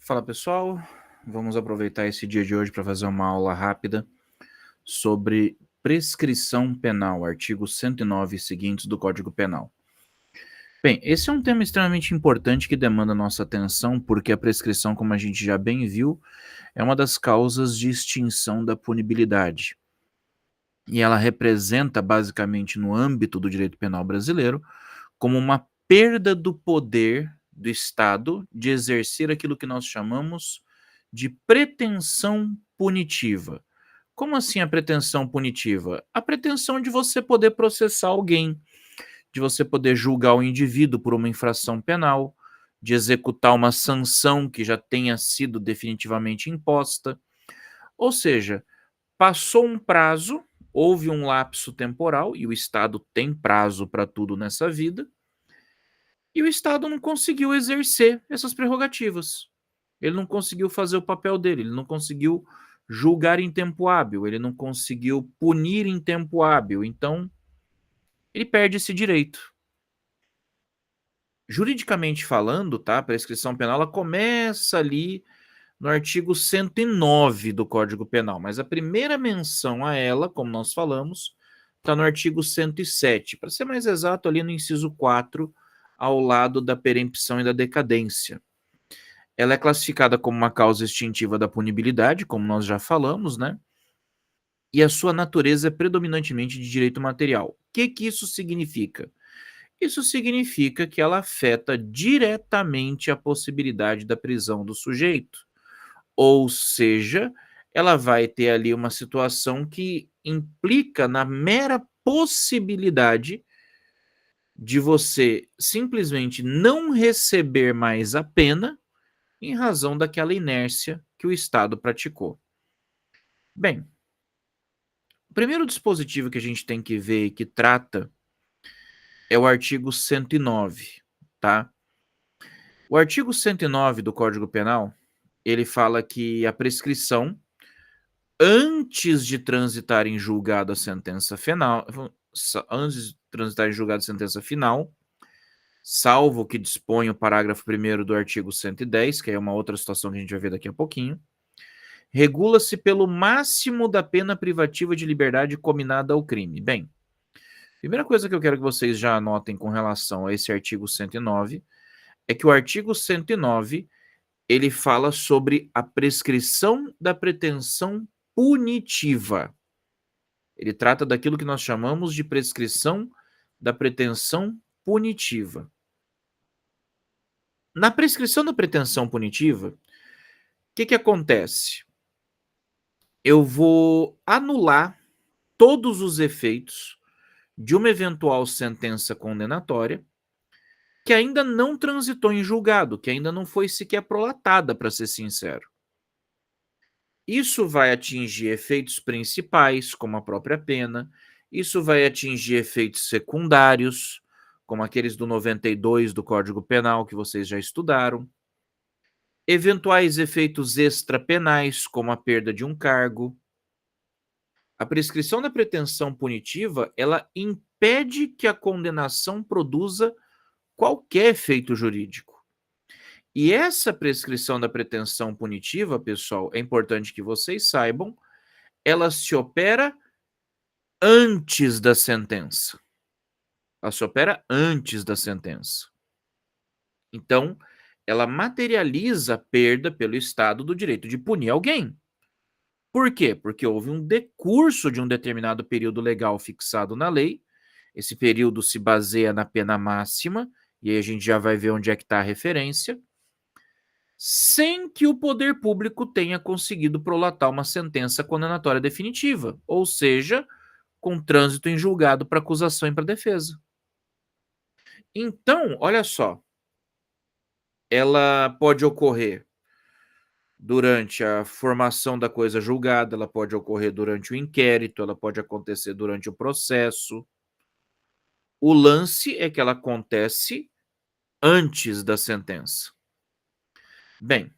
Fala pessoal, vamos aproveitar esse dia de hoje para fazer uma aula rápida sobre prescrição penal, artigo 109 e seguintes do Código Penal. Bem, esse é um tema extremamente importante que demanda nossa atenção, porque a prescrição, como a gente já bem viu, é uma das causas de extinção da punibilidade. E ela representa, basicamente, no âmbito do direito penal brasileiro, como uma perda do poder do Estado de exercer aquilo que nós chamamos de pretensão punitiva. Como assim a pretensão punitiva? A pretensão de você poder processar alguém, de você poder julgar o indivíduo por uma infração penal, de executar uma sanção que já tenha sido definitivamente imposta. Ou seja, passou um prazo, houve um lapso temporal, e o Estado tem prazo para tudo nessa vida, e o Estado não conseguiu exercer essas prerrogativas. Ele não conseguiu fazer o papel dele, ele não conseguiu julgar em tempo hábil, ele não conseguiu punir em tempo hábil, então ele perde esse direito. Juridicamente falando, tá, a prescrição penal ela começa ali no artigo 109 do Código Penal, mas a primeira menção a ela, como nós falamos, está no artigo 107, para ser mais exato, ali no inciso 4, ao lado da perempção e da decadência. Ela é classificada como uma causa extintiva da punibilidade, como nós já falamos, né? E a sua natureza é predominantemente de direito material. O que isso significa? Isso significa que ela afeta diretamente a possibilidade da prisão do sujeito. Ou seja, ela vai ter ali uma situação que implica na mera possibilidade de você simplesmente não receber mais a pena em razão daquela inércia que o Estado praticou. Bem, o primeiro dispositivo que a gente tem que ver e que trata é o artigo 109, tá? O artigo 109 do Código Penal, ele fala que a prescrição, antes de transitar em julgado a sentença final, antes de transitar em julgado a sentença final, salvo o que dispõe o parágrafo 1º do artigo 110, que é uma outra situação que a gente vai ver daqui a pouquinho, regula-se pelo máximo da pena privativa de liberdade cominada ao crime. Bem, primeira coisa que eu quero que vocês já anotem com relação a esse artigo 109 é que o artigo 109 ele fala sobre a prescrição da pretensão punitiva. Ele trata daquilo que nós chamamos de prescrição da pretensão punitiva. Na prescrição da pretensão punitiva, o que acontece? Eu vou anular todos os efeitos de uma eventual sentença condenatória que ainda não transitou em julgado, que ainda não foi sequer prolatada, para ser sincero. Isso vai atingir efeitos principais, como a própria pena, isso vai atingir efeitos secundários, como aqueles do 92 do Código Penal, que vocês já estudaram, eventuais efeitos extrapenais, como a perda de um cargo. A prescrição da pretensão punitiva, ela impede que a condenação produza qualquer efeito jurídico. E essa prescrição da pretensão punitiva, pessoal, é importante que vocês saibam, ela se opera antes da sentença. Ela se opera antes da sentença. Então, ela materializa a perda pelo Estado do direito de punir alguém. Por quê? Porque houve um decurso de um determinado período legal fixado na lei. Esse período se baseia na pena máxima, e aí a gente já vai ver onde é que está a referência, sem que o poder público tenha conseguido prolatar uma sentença condenatória definitiva, ou seja, com trânsito em julgado para acusação e para defesa. Então, olha só, ela pode ocorrer durante a formação da coisa julgada, ela pode ocorrer durante o inquérito, ela pode acontecer durante o processo. O lance é que ela acontece antes da sentença. Bem,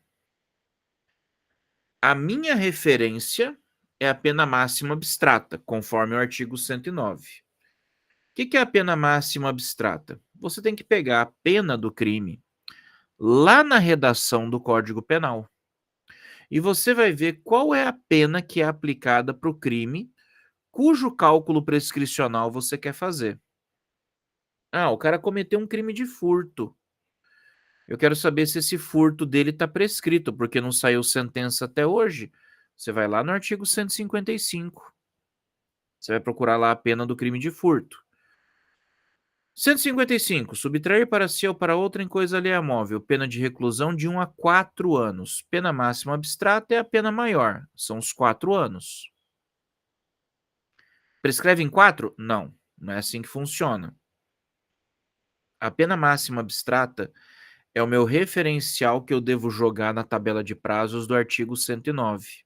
a minha referência é a pena máxima abstrata, conforme o artigo 109. O que é a pena máxima abstrata? Você tem que pegar a pena do crime lá na redação do Código Penal. E você vai ver qual é a pena que é aplicada para o crime cujo cálculo prescricional você quer fazer. Ah, o cara cometeu um crime de furto. Eu quero saber se esse furto dele está prescrito, porque não saiu sentença até hoje. Você vai lá no artigo 155. Você vai procurar lá a pena do crime de furto. 155. Subtrair para si ou para outra em coisa alheia móvel. Pena de reclusão de 1 a 4 anos. Pena máxima abstrata é a pena maior. São os 4 anos. Prescreve em 4? Não. Não é assim que funciona. A pena máxima abstrata é o meu referencial que eu devo jogar na tabela de prazos do artigo 109.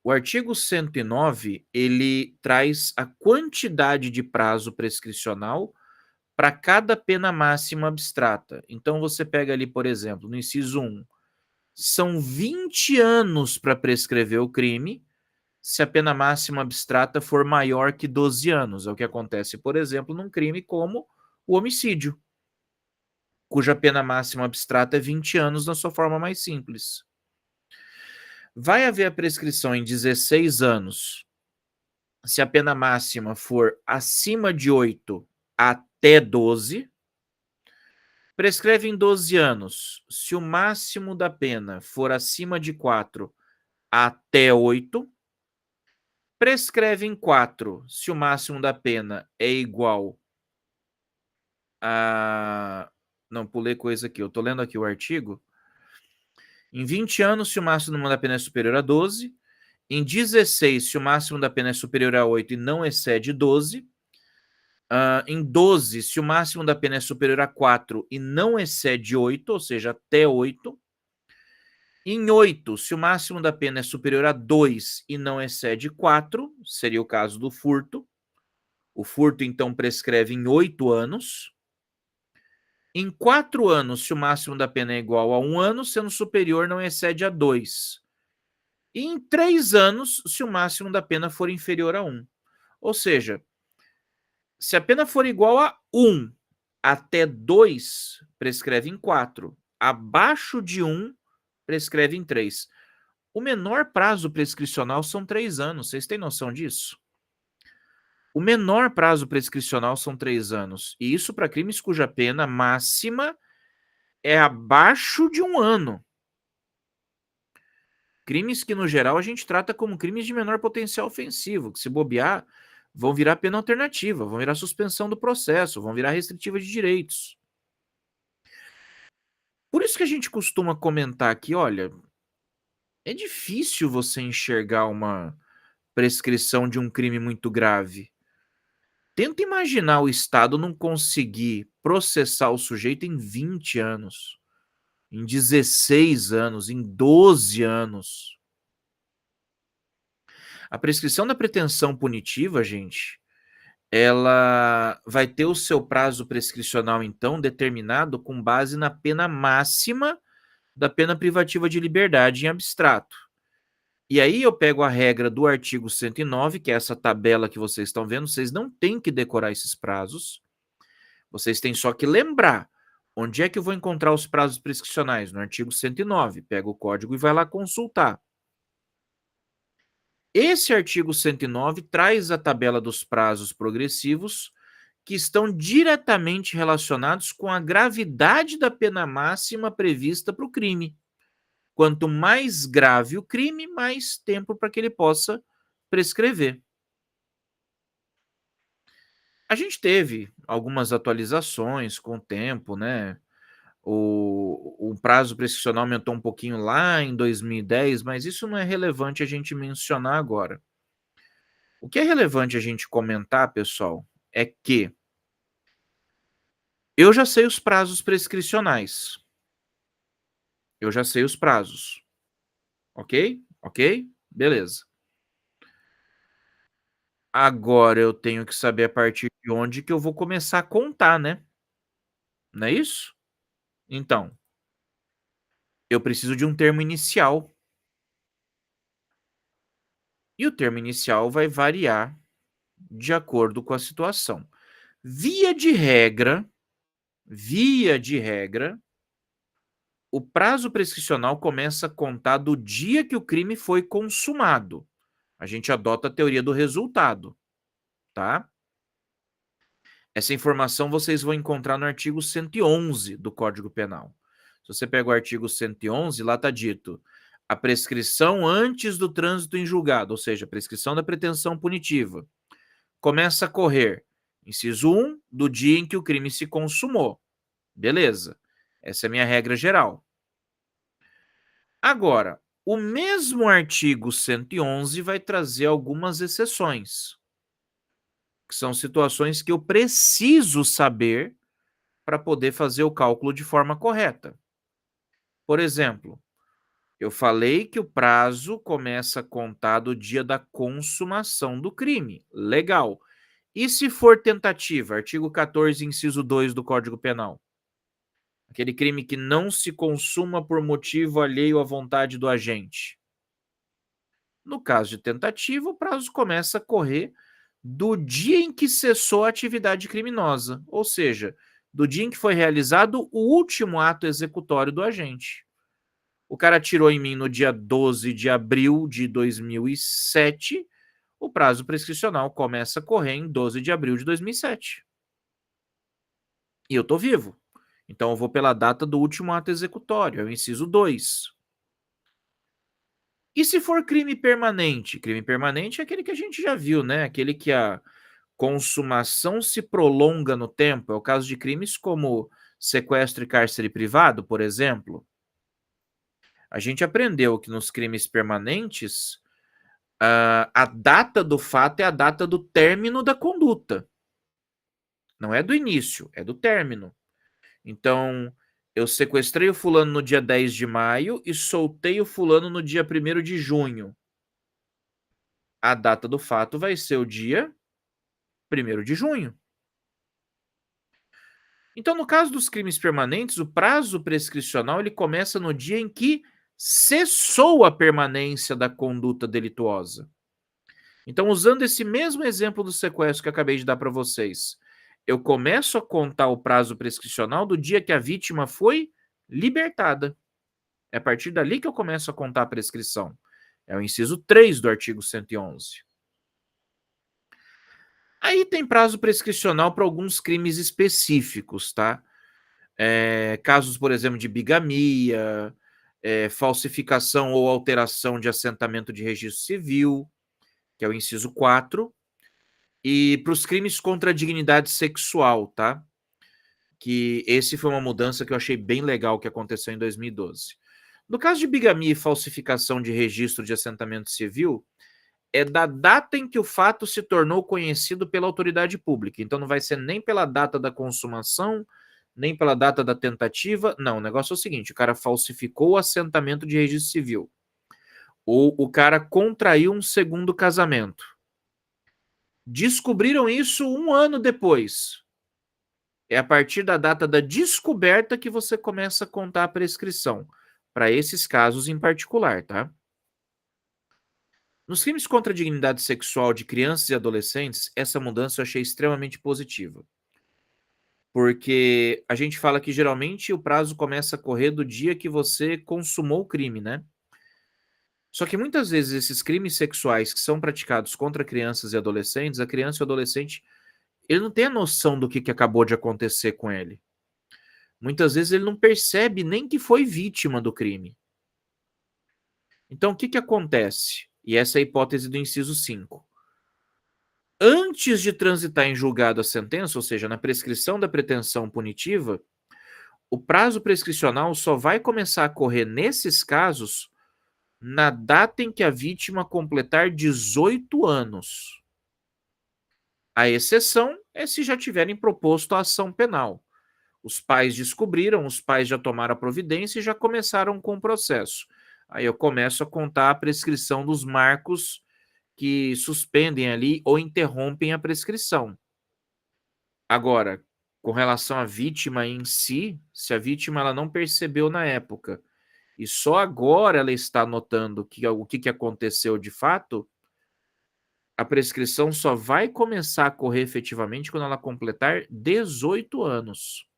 O artigo 109, ele traz a quantidade de prazo prescricional para cada pena máxima abstrata. Então você pega ali, por exemplo, no inciso 1, são 20 anos para prescrever o crime, se a pena máxima abstrata for maior que 12 anos. É o que acontece, por exemplo, num crime como o homicídio, cuja pena máxima abstrata é 20 anos na sua forma mais simples. Vai haver a prescrição em 16 anos se a pena máxima for acima de 8 até 12. Prescreve em 12 anos se o máximo da pena for acima de 4 até 8. Prescreve em 4 se o máximo da pena é igual a... Não, pulei coisa aqui. Eu estou lendo aqui o artigo. Em 20 anos, se o máximo da pena é superior a 12. Em 16, se o máximo da pena é superior a 8 e não excede 12. Em 12, se o máximo da pena é superior a 4 e não excede 8, ou seja, até 8. Em 8, se o máximo da pena é superior a 2 e não excede 4, seria o caso do furto. O furto, então, prescreve em 8 anos. Em 4 anos, se o máximo da pena é igual a 1 ano, sendo superior, não excede a 2. E em 3 anos, se o máximo da pena for inferior a 1. Ou seja, se a pena for igual a 1 até 2, prescreve em 4. Abaixo de 1, prescreve em 3. O menor prazo prescricional são 3 anos. Vocês têm noção disso? O menor prazo prescricional são 3 anos. E isso para crimes cuja pena máxima é abaixo de 1 ano. Crimes que, no geral, a gente trata como crimes de menor potencial ofensivo, que se bobear, vão virar pena alternativa, vão virar suspensão do processo, vão virar restritiva de direitos. Por isso que a gente costuma comentar aqui, olha, é difícil você enxergar uma prescrição de um crime muito grave. Tenta imaginar o Estado não conseguir processar o sujeito em 20 anos, em 16 anos, em 12 anos. A prescrição da pretensão punitiva, gente, ela vai ter o seu prazo prescricional, então, determinado com base na pena máxima da pena privativa de liberdade em abstrato. E aí eu pego a regra do artigo 109, que é essa tabela que vocês estão vendo, vocês não têm que decorar esses prazos, vocês têm só que lembrar onde é que eu vou encontrar os prazos prescricionais, no artigo 109, pega o código e vai lá consultar. Esse artigo 109 traz a tabela dos prazos progressivos que estão diretamente relacionados com a gravidade da pena máxima prevista para o crime. Quanto mais grave o crime, mais tempo para que ele possa prescrever. A gente teve algumas atualizações com o tempo, né? O prazo prescricional aumentou um pouquinho lá em 2010, mas isso não é relevante a gente mencionar agora. O que é relevante a gente comentar, pessoal, é que eu já sei os prazos prescricionais. Eu já sei os prazos. Ok? Ok? Beleza. Agora eu tenho que saber a partir de onde que eu vou começar a contar, né? Não é isso? Então, eu preciso de um termo inicial. E o termo inicial vai variar de acordo com a situação. Via de regra, o prazo prescricional começa a contar do dia que o crime foi consumado. A gente adota a teoria do resultado, tá? Essa informação vocês vão encontrar no artigo 111 do Código Penal. Se você pega o artigo 111, lá está dito: a prescrição antes do trânsito em julgado, ou seja, a prescrição da pretensão punitiva, começa a correr, inciso 1, do dia em que o crime se consumou. Beleza. Essa é a minha regra geral. Agora, o mesmo artigo 111 vai trazer algumas exceções, que são situações que eu preciso saber para poder fazer o cálculo de forma correta. Por exemplo, eu falei que o prazo começa a contar do dia da consumação do crime. Legal. E se for tentativa? Artigo 14, inciso 2 do Código Penal. Aquele crime que não se consuma por motivo alheio à vontade do agente. No caso de tentativa, o prazo começa a correr do dia em que cessou a atividade criminosa, ou seja, do dia em que foi realizado o último ato executório do agente. O cara atirou em mim no dia 12 de abril de 2007, o prazo prescricional começa a correr em 12 de abril de 2007. E eu tô vivo. Então eu vou pela data do último ato executório, é o inciso 2. E se for crime permanente? Crime permanente é aquele que a gente já viu, né? Aquele que a consumação se prolonga no tempo. É o caso de crimes como sequestro e cárcere privado, por exemplo. A gente aprendeu que nos crimes permanentes, a data do fato é a data do término da conduta. Não é do início, é do término. Então, eu sequestrei o fulano no dia 10 de maio e soltei o fulano no dia 1º de junho. A data do fato vai ser o dia 1º de junho. Então, no caso dos crimes permanentes, o prazo prescricional ele começa no dia em que cessou a permanência da conduta delituosa. Então, usando esse mesmo exemplo do sequestro que eu acabei de dar para vocês, eu começo a contar o prazo prescricional do dia que a vítima foi libertada. É a partir dali que eu começo a contar a prescrição. É o inciso 3 do artigo 111. Aí tem prazo prescricional para alguns crimes específicos, tá? Casos, por exemplo, de bigamia, falsificação ou alteração de assentamento de registro civil, que é o inciso 4, e para os crimes contra a dignidade sexual, tá? Que esse foi uma mudança que eu achei bem legal que aconteceu em 2012. No caso de bigamia e falsificação de registro de assentamento civil, é da data em que o fato se tornou conhecido pela autoridade pública. Então não vai ser nem pela data da consumação, nem pela data da tentativa. Não, o negócio é o seguinte: o cara falsificou o assentamento de registro civil. Ou o cara contraiu um segundo casamento. Descobriram isso um ano depois. É a partir da data da descoberta que você começa a contar a prescrição. Para esses casos em particular, tá? Nos crimes contra a dignidade sexual de crianças e adolescentes, essa mudança eu achei extremamente positiva. Porque a gente fala que geralmente o prazo começa a correr do dia que você consumou o crime, né? Só que muitas vezes esses crimes sexuais que são praticados contra crianças e adolescentes, a criança e o adolescente, ele não tem a noção do que acabou de acontecer com ele. Muitas vezes ele não percebe nem que foi vítima do crime. Então o que acontece? E essa é a hipótese do inciso 5. Antes de transitar em julgado a sentença, ou seja, na prescrição da pretensão punitiva, o prazo prescricional só vai começar a correr nesses casos na data em que a vítima completar 18 anos. A exceção é se já tiverem proposto a ação penal. Os pais descobriram, os pais já tomaram a providência e já começaram com o processo. Aí eu começo a contar a prescrição dos marcos que suspendem ali ou interrompem a prescrição. Agora, com relação à vítima em si, se a vítima ela não percebeu na época e só agora ela está notando o que aconteceu de fato, a prescrição só vai começar a correr efetivamente quando ela completar 18 anos.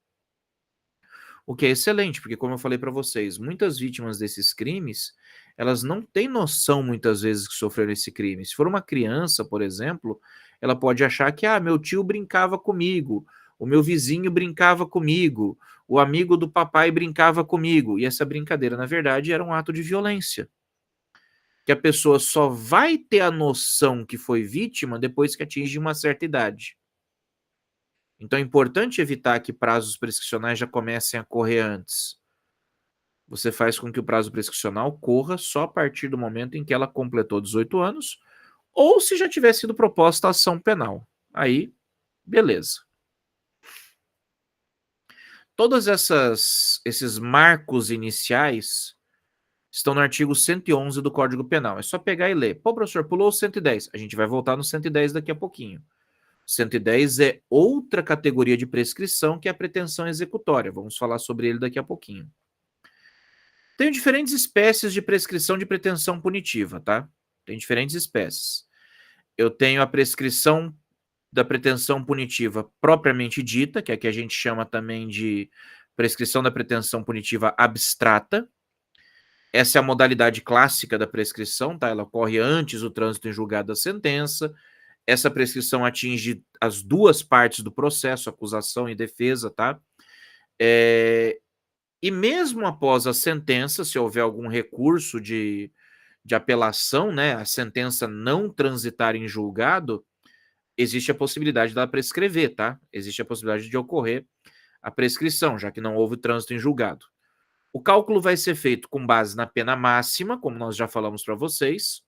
O que é excelente, porque como eu falei para vocês, muitas vítimas desses crimes, elas não têm noção muitas vezes que sofreram esse crime. Se for uma criança, por exemplo, ela pode achar que, meu tio brincava comigo, o meu vizinho brincava comigo, o amigo do papai brincava comigo, e essa brincadeira, na verdade, era um ato de violência. Que a pessoa só vai ter a noção que foi vítima depois que atinge uma certa idade. Então é importante evitar que prazos prescricionais já comecem a correr antes. Você faz com que o prazo prescricional corra só a partir do momento em que ela completou 18 anos ou se já tiver sido proposta a ação penal. Aí, beleza. Todos esses marcos iniciais estão no artigo 111 do Código Penal. É só pegar e ler. Pô, professor, pulou o 110. A gente vai voltar no 110 daqui a pouquinho. 110 é outra categoria de prescrição que é a pretensão executória. Vamos falar sobre ele daqui a pouquinho. Tem diferentes espécies de prescrição de pretensão punitiva, tá? Tem diferentes espécies. Eu tenho a prescrição da pretensão punitiva propriamente dita, que é a que a gente chama também de prescrição da pretensão punitiva abstrata. Essa é a modalidade clássica da prescrição, tá? Ela ocorre antes do trânsito em julgado da sentença. Essa prescrição atinge as duas partes do processo, acusação e defesa, tá? E mesmo após a sentença, se houver algum recurso de apelação, né, a sentença não transitar em julgado, existe a possibilidade dela prescrever, tá? Existe a possibilidade de ocorrer a prescrição, já que não houve trânsito em julgado. O cálculo vai ser feito com base na pena máxima, como nós já falamos para vocês,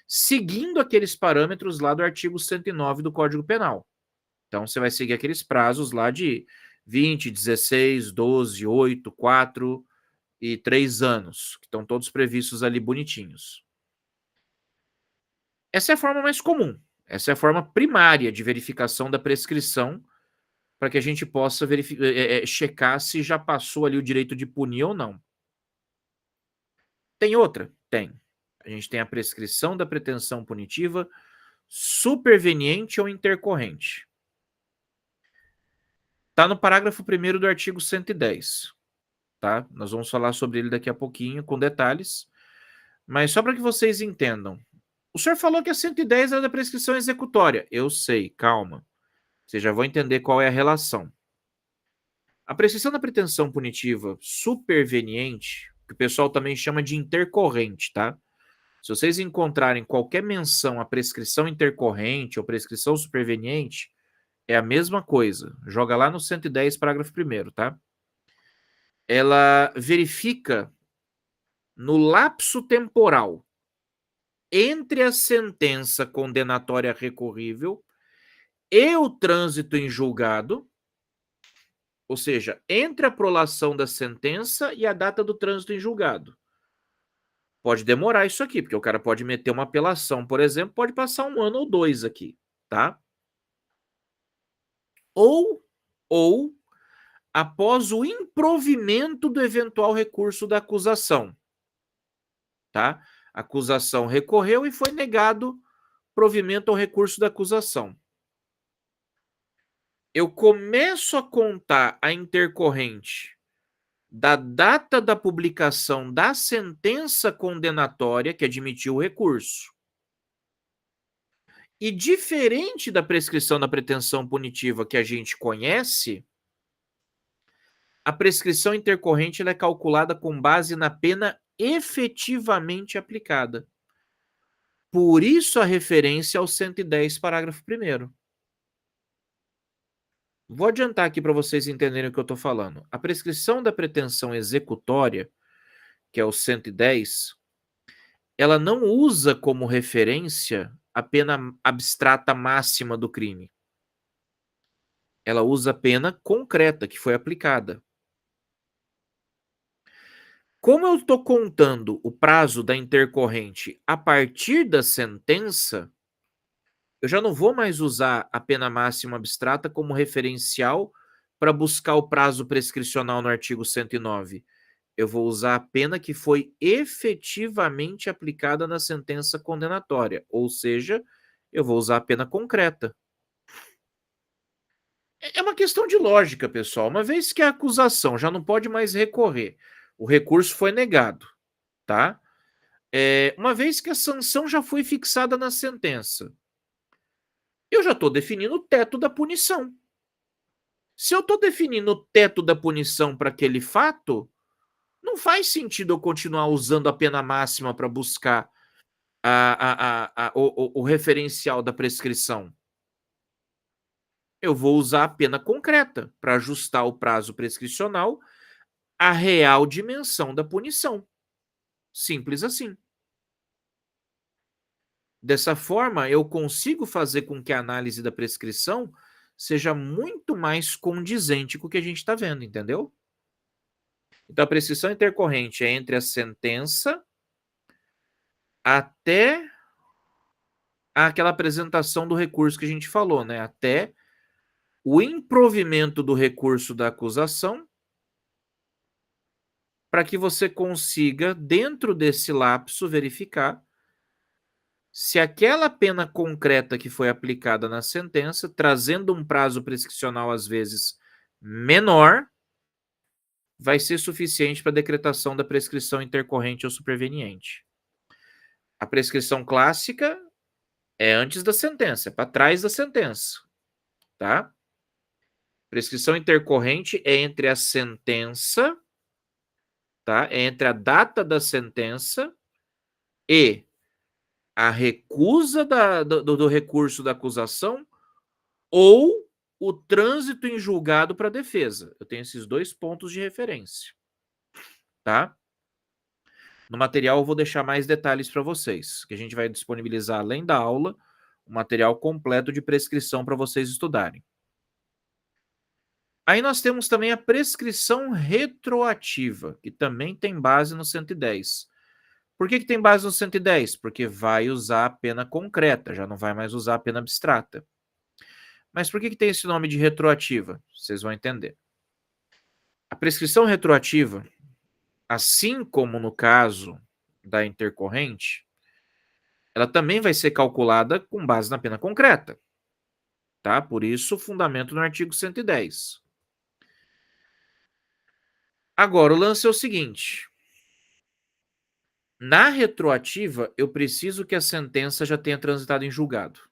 seguindo aqueles parâmetros lá do artigo 109 do Código Penal. Então, você vai seguir aqueles prazos lá de 20, 16, 12, 8, 4 e 3 anos, que estão todos previstos ali bonitinhos. Essa é a forma mais comum. Essa é a forma primária de verificação da prescrição, para que a gente possa checar se já passou ali o direito de punir ou não. Tem outra? Tem. A gente tem a prescrição da pretensão punitiva superveniente ou intercorrente. Está no parágrafo 1º do artigo 110. Tá? Nós vamos falar sobre ele daqui a pouquinho, com detalhes. Mas só para que vocês entendam. O senhor falou que a 110 é da prescrição executória. Eu sei, calma. Vocês já vão entender qual é a relação. A prescrição da pretensão punitiva superveniente, que o pessoal também chama de intercorrente, tá? Se vocês encontrarem qualquer menção à prescrição intercorrente ou prescrição superveniente, é a mesma coisa. Joga lá no 110, parágrafo 1º, tá? Ela verifica no lapso temporal entre a sentença condenatória recorrível e o trânsito em julgado, ou seja, entre a prolação da sentença e a data do trânsito em julgado. Pode demorar isso aqui, porque o cara pode meter uma apelação, por exemplo, pode passar 1 ano ou 2 aqui, tá? Ou após o improvimento do eventual recurso da acusação, tá? A acusação recorreu e foi negado provimento ao recurso da acusação. Eu começo a contar a intercorrente da data da publicação da sentença condenatória que admitiu o recurso. E diferente da prescrição da pretensão punitiva que a gente conhece, a prescrição intercorrente ela é calculada com base na pena efetivamente aplicada. Por isso a referência ao 110, parágrafo 1º. Vou adiantar aqui para vocês entenderem o que eu estou falando. A prescrição da pretensão executória, que é o 110, ela não usa como referência a pena abstrata máxima do crime. Ela usa a pena concreta que foi aplicada. Como eu estou contando o prazo da intercorrente a partir da sentença, eu já não vou mais usar a pena máxima abstrata como referencial para buscar o prazo prescricional no artigo 109. Eu vou usar a pena que foi efetivamente aplicada na sentença condenatória, ou seja, eu vou usar a pena concreta. É uma questão de lógica, pessoal. Uma vez que a acusação já não pode mais recorrer, o recurso foi negado, tá? Uma vez que a sanção já foi fixada na sentença, eu já estou definindo o teto da punição. Se eu estou definindo o teto da punição para aquele fato, não faz sentido eu continuar usando a pena máxima para buscar o referencial da prescrição. Eu vou usar a pena concreta para ajustar o prazo prescricional à real dimensão da punição. Simples assim. Dessa forma, eu consigo fazer com que a análise da prescrição seja muito mais condizente com o que a gente está vendo, entendeu? Então, a prescrição intercorrente é entre a sentença até aquela apresentação do recurso que a gente falou, né? Até o improvimento do recurso da acusação, para que você consiga, dentro desse lapso, verificar se aquela pena concreta que foi aplicada na sentença, trazendo um prazo prescricional às vezes menor, vai ser suficiente para a decretação da prescrição intercorrente ou superveniente. A prescrição clássica é antes da sentença, é para trás da sentença, tá? Prescrição intercorrente é entre a sentença, tá? É entre a data da sentença e a recusa do recurso da acusação ou o trânsito em julgado para a defesa. Eu tenho esses dois pontos de referência, tá? No material eu vou deixar mais detalhes para vocês, que a gente vai disponibilizar, além da aula, o material completo de prescrição para vocês estudarem. Aí nós temos também a prescrição retroativa, que também tem base no 110. Por que tem base no 110? Porque vai usar a pena concreta, já não vai mais usar a pena abstrata. Mas por que tem esse nome de retroativa? Vocês vão entender. A prescrição retroativa, assim como no caso da intercorrente, ela também vai ser calculada com base na pena concreta, tá? Por isso, o fundamento no artigo 110. Agora, o lance é o seguinte: na retroativa, eu preciso que a sentença já tenha transitado em julgado.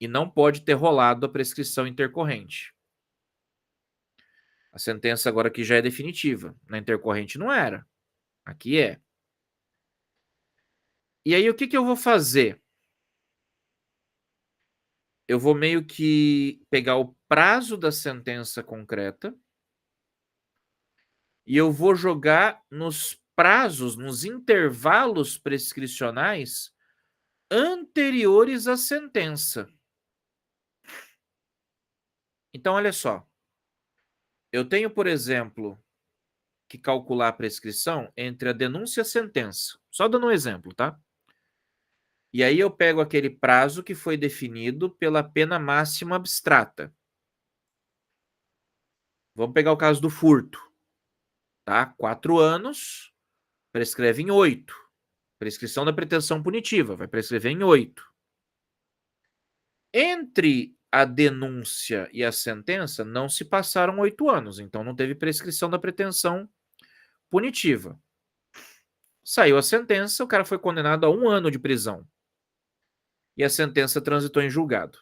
E não pode ter rolado a prescrição intercorrente. A sentença agora aqui já é definitiva. Na intercorrente não era. Aqui é. E aí, o que eu vou fazer? Eu vou meio que pegar o prazo da sentença concreta e eu vou jogar nos prazos, nos intervalos prescricionais anteriores à sentença. Então, olha só. Eu tenho, por exemplo, que calcular a prescrição entre a denúncia e a sentença. Só dando um exemplo, tá? E aí eu pego aquele prazo que foi definido pela pena máxima abstrata. Vamos pegar o caso do furto, tá? 4 anos, prescreve em 8. Prescrição da pretensão punitiva, vai prescrever em 8. Entre a denúncia e a sentença, não se passaram 8 anos, então não teve prescrição da pretensão punitiva. Saiu a sentença, o cara foi condenado a 1 ano de prisão. E a sentença transitou em julgado.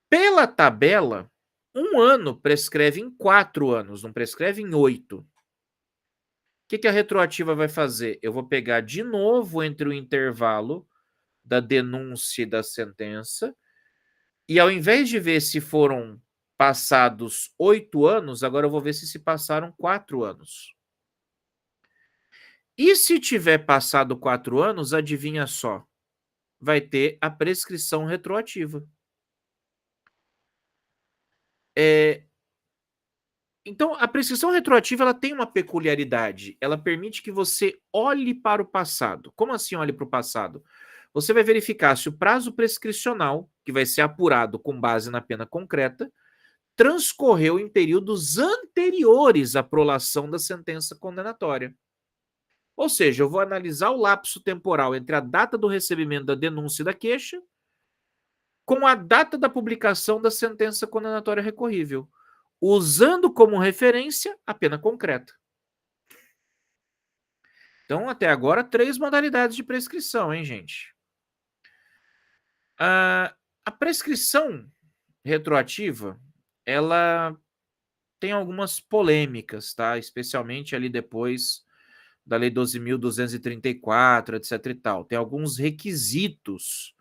Pela tabela, 1 ano prescreve em 4 anos, não prescreve em 8. O que a retroativa vai fazer? Eu vou pegar de novo entre o intervalo da denúncia e da sentença, e ao invés de ver se foram passados 8 anos, agora eu vou ver se passaram 4 anos. E se tiver passado 4 anos, adivinha só, vai ter a prescrição retroativa. Então, a prescrição retroativa ela tem uma peculiaridade. Ela permite que você olhe para o passado. Como assim olhe para o passado? Você vai verificar se o prazo prescricional, que vai ser apurado com base na pena concreta, transcorreu em períodos anteriores à prolação da sentença condenatória. Ou seja, eu vou analisar o lapso temporal entre a data do recebimento da denúncia e da queixa com a data da publicação da sentença condenatória recorrível, usando como referência a pena concreta. Então, até agora, 3 modalidades de prescrição, hein, gente? A prescrição retroativa, ela tem algumas polêmicas, tá? Especialmente ali depois da Lei 12.234, etc e tal. Tem alguns requisitos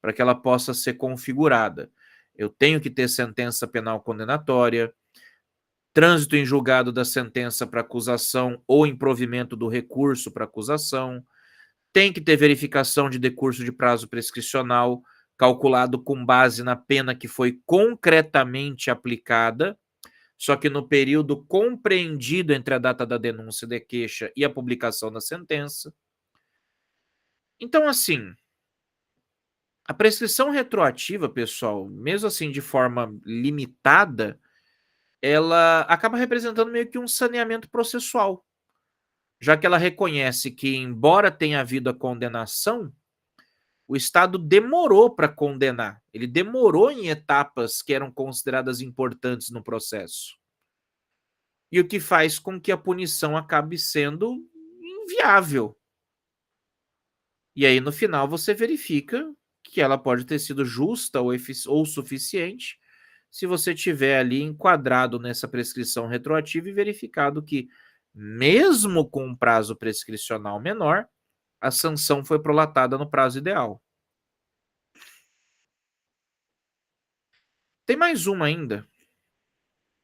para que ela possa ser configurada. Eu tenho que ter sentença penal condenatória, trânsito em julgado da sentença para acusação ou improvimento do recurso para acusação, tem que ter verificação de decurso de prazo prescricional calculado com base na pena que foi concretamente aplicada, só que no período compreendido entre a data da denúncia de queixa e a publicação da sentença. Então, assim, a prescrição retroativa, pessoal, mesmo assim de forma limitada, ela acaba representando meio que um saneamento processual, já que ela reconhece que, embora tenha havido a condenação, o Estado demorou para condenar. Ele demorou em etapas que eram consideradas importantes no processo. E o que faz com que a punição acabe sendo inviável. E aí, no final, você verifica que ela pode ter sido justa ou suficiente se você tiver ali enquadrado nessa prescrição retroativa e verificado que, mesmo com um prazo prescricional menor, a sanção foi prolatada no prazo ideal. Tem mais uma ainda,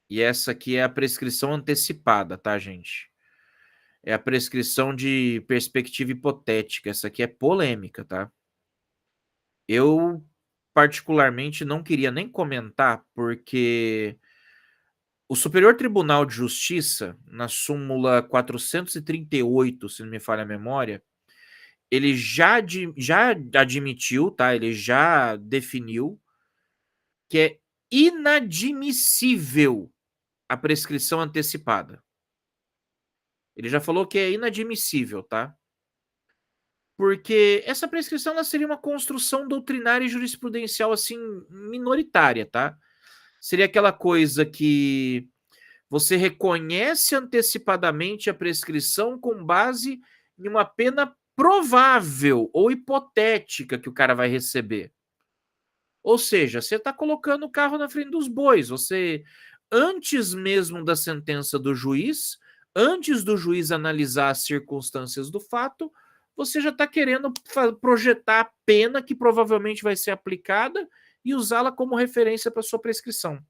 e essa aqui é a prescrição antecipada, tá, gente? É a prescrição de perspectiva hipotética. Essa aqui é polêmica, tá? Eu, particularmente, não queria nem comentar, porque o Superior Tribunal de Justiça, na súmula 438, se não me falha a memória, ele já admitiu, tá? Ele já definiu que é inadmissível a prescrição antecipada. Ele já falou que é inadmissível, tá? Porque essa prescrição ela seria uma construção doutrinária e jurisprudencial assim minoritária, tá? Seria aquela coisa que você reconhece antecipadamente a prescrição com base em uma pena provável ou hipotética que o cara vai receber. Ou seja, você está colocando o carro na frente dos bois. Você, antes mesmo da sentença do juiz, antes do juiz analisar as circunstâncias do fato, você já está querendo projetar a pena que provavelmente vai ser aplicada e usá-la como referência para sua prescrição.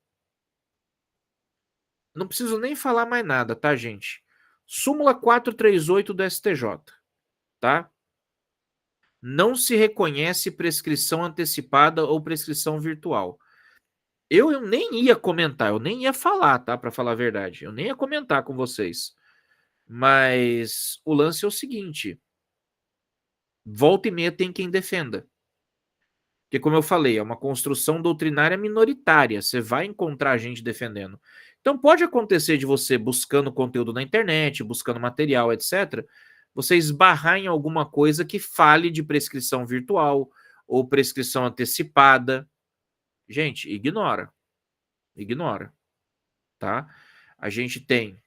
Não preciso nem falar mais nada, tá, gente? Súmula 438 do STJ, tá? Não se reconhece prescrição antecipada ou prescrição virtual. Eu nem ia comentar, eu nem ia falar, tá? Para falar a verdade. Eu nem ia comentar com vocês. Mas o lance é o seguinte: volta e meia tem quem defenda. Porque, como eu falei, é uma construção doutrinária minoritária. Você vai encontrar gente defendendo. Então, pode acontecer de você buscando conteúdo na internet, buscando material, etc., você esbarrar em alguma coisa que fale de prescrição virtual ou prescrição antecipada. Gente, ignora. Ignora, tá? A gente tem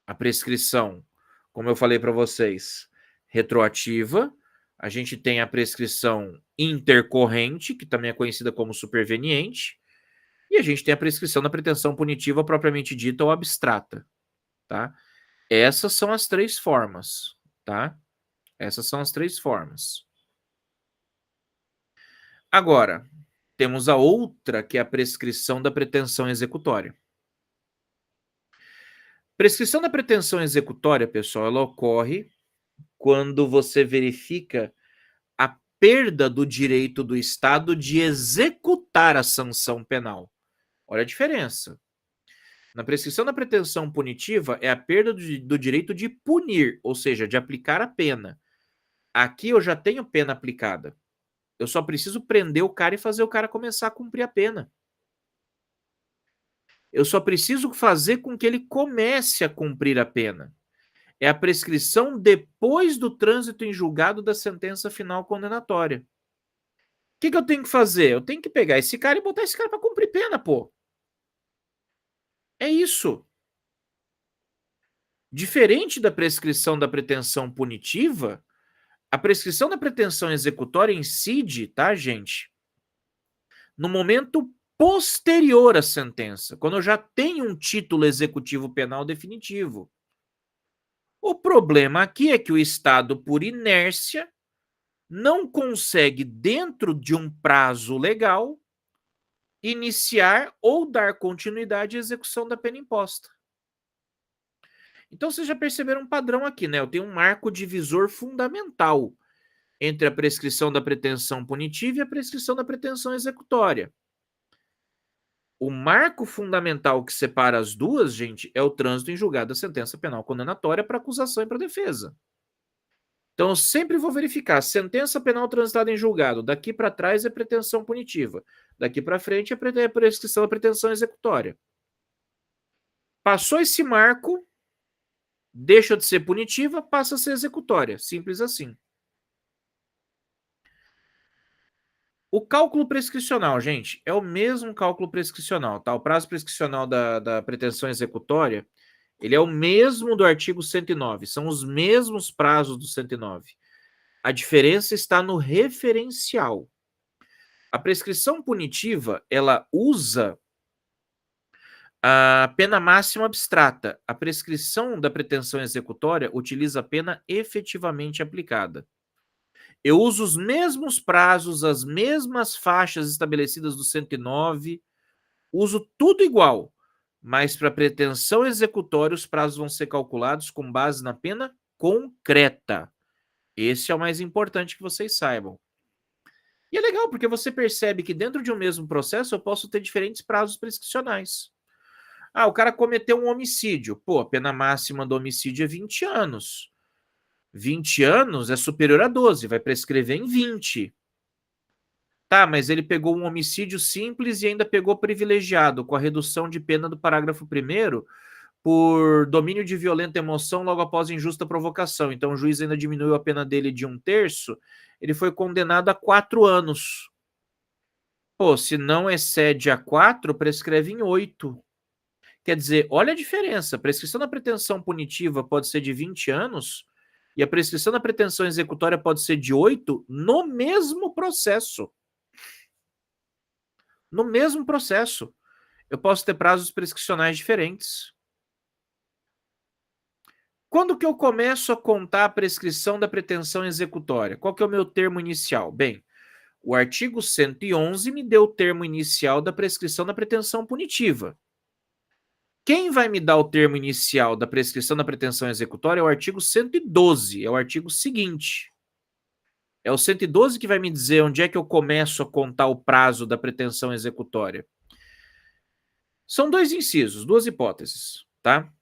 a prescrição, como eu falei para vocês, retroativa. A gente tem a prescrição intercorrente, que também é conhecida como superveniente, e a gente tem a prescrição da pretensão punitiva propriamente dita ou abstrata, tá? Essas são as 3 formas, tá? Essas são as 3 formas. Agora, temos a outra, que é a prescrição da pretensão executória. Prescrição da pretensão executória, pessoal, ela ocorre quando você verifica a perda do direito do Estado de executar a sanção penal. Olha a diferença. Na prescrição da pretensão punitiva é a perda do direito de punir, ou seja, de aplicar a pena. Aqui eu já tenho pena aplicada. Eu só preciso prender o cara e fazer o cara começar a cumprir a pena. Eu só preciso fazer com que ele comece a cumprir a pena. É a prescrição depois do trânsito em julgado da sentença final condenatória. que eu tenho que fazer? Eu tenho que pegar esse cara e botar esse cara para cumprir pena, pô. É isso. Diferente da prescrição da pretensão punitiva, a prescrição da pretensão executória incide, tá, gente? No momento posterior à sentença, quando eu já tenho um título executivo penal definitivo. O problema aqui é que o Estado, por inércia, não consegue, dentro de um prazo legal, iniciar ou dar continuidade à execução da pena imposta. Então vocês já perceberam um padrão aqui, né? Eu tenho um marco divisor fundamental entre a prescrição da pretensão punitiva e a prescrição da pretensão executória. O marco fundamental que separa as duas, gente, é o trânsito em julgado da sentença penal condenatória para acusação e para defesa. Então, eu sempre vou verificar, sentença penal transitada em julgado, daqui para trás é pretensão punitiva, daqui para frente é prescrição da pretensão executória. Passou esse marco, deixa de ser punitiva, passa a ser executória, simples assim. O cálculo prescricional, gente, é o mesmo cálculo prescricional, tá? O prazo prescricional da pretensão executória, ele é o mesmo do artigo 109, são os mesmos prazos do 109. A diferença está no referencial. A prescrição punitiva, ela usa a pena máxima abstrata. A prescrição da pretensão executória utiliza a pena efetivamente aplicada. Eu uso os mesmos prazos, as mesmas faixas estabelecidas do 109, uso tudo igual, mas para pretensão executória os prazos vão ser calculados com base na pena concreta. Esse é o mais importante que vocês saibam. E é legal, porque você percebe que dentro de um mesmo processo eu posso ter diferentes prazos prescricionais. Ah, o cara cometeu um homicídio. Pô, a pena máxima do homicídio é 20 anos. 20 anos é superior a 12, vai prescrever em 20. Tá, mas ele pegou um homicídio simples e ainda pegou privilegiado, com a redução de pena do parágrafo 1º por domínio de violenta emoção logo após injusta provocação. Então o juiz ainda diminuiu a pena dele de 1/3, ele foi condenado a 4 anos. Pô, se não excede a 4, prescreve em 8. Quer dizer, olha a diferença. A prescrição da pretensão punitiva pode ser de 20 anos e a prescrição da pretensão executória pode ser de 8 no mesmo processo. No mesmo processo. Eu posso ter prazos prescricionais diferentes. Quando que eu começo a contar a prescrição da pretensão executória? Qual que é o meu termo inicial? Bem, o artigo 111 me deu o termo inicial da prescrição da pretensão punitiva. Quem vai me dar o termo inicial da prescrição da pretensão executória é o artigo 112, é o artigo seguinte. É o 112 que vai me dizer onde é que eu começo a contar o prazo da pretensão executória. São dois incisos, duas hipóteses, tá?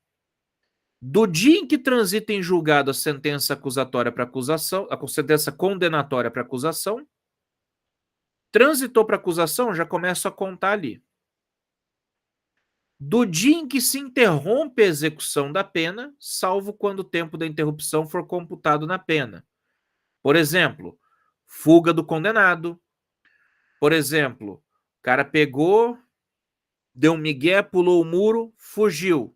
Do dia em que transita em julgado a sentença acusatória para acusação, a sentença condenatória para acusação, transitou para acusação, já começo a contar ali. Do dia em que se interrompe a execução da pena, salvo quando o tempo da interrupção for computado na pena. Por exemplo, fuga do condenado. Por exemplo, o cara pegou, deu um migué, pulou o muro, fugiu.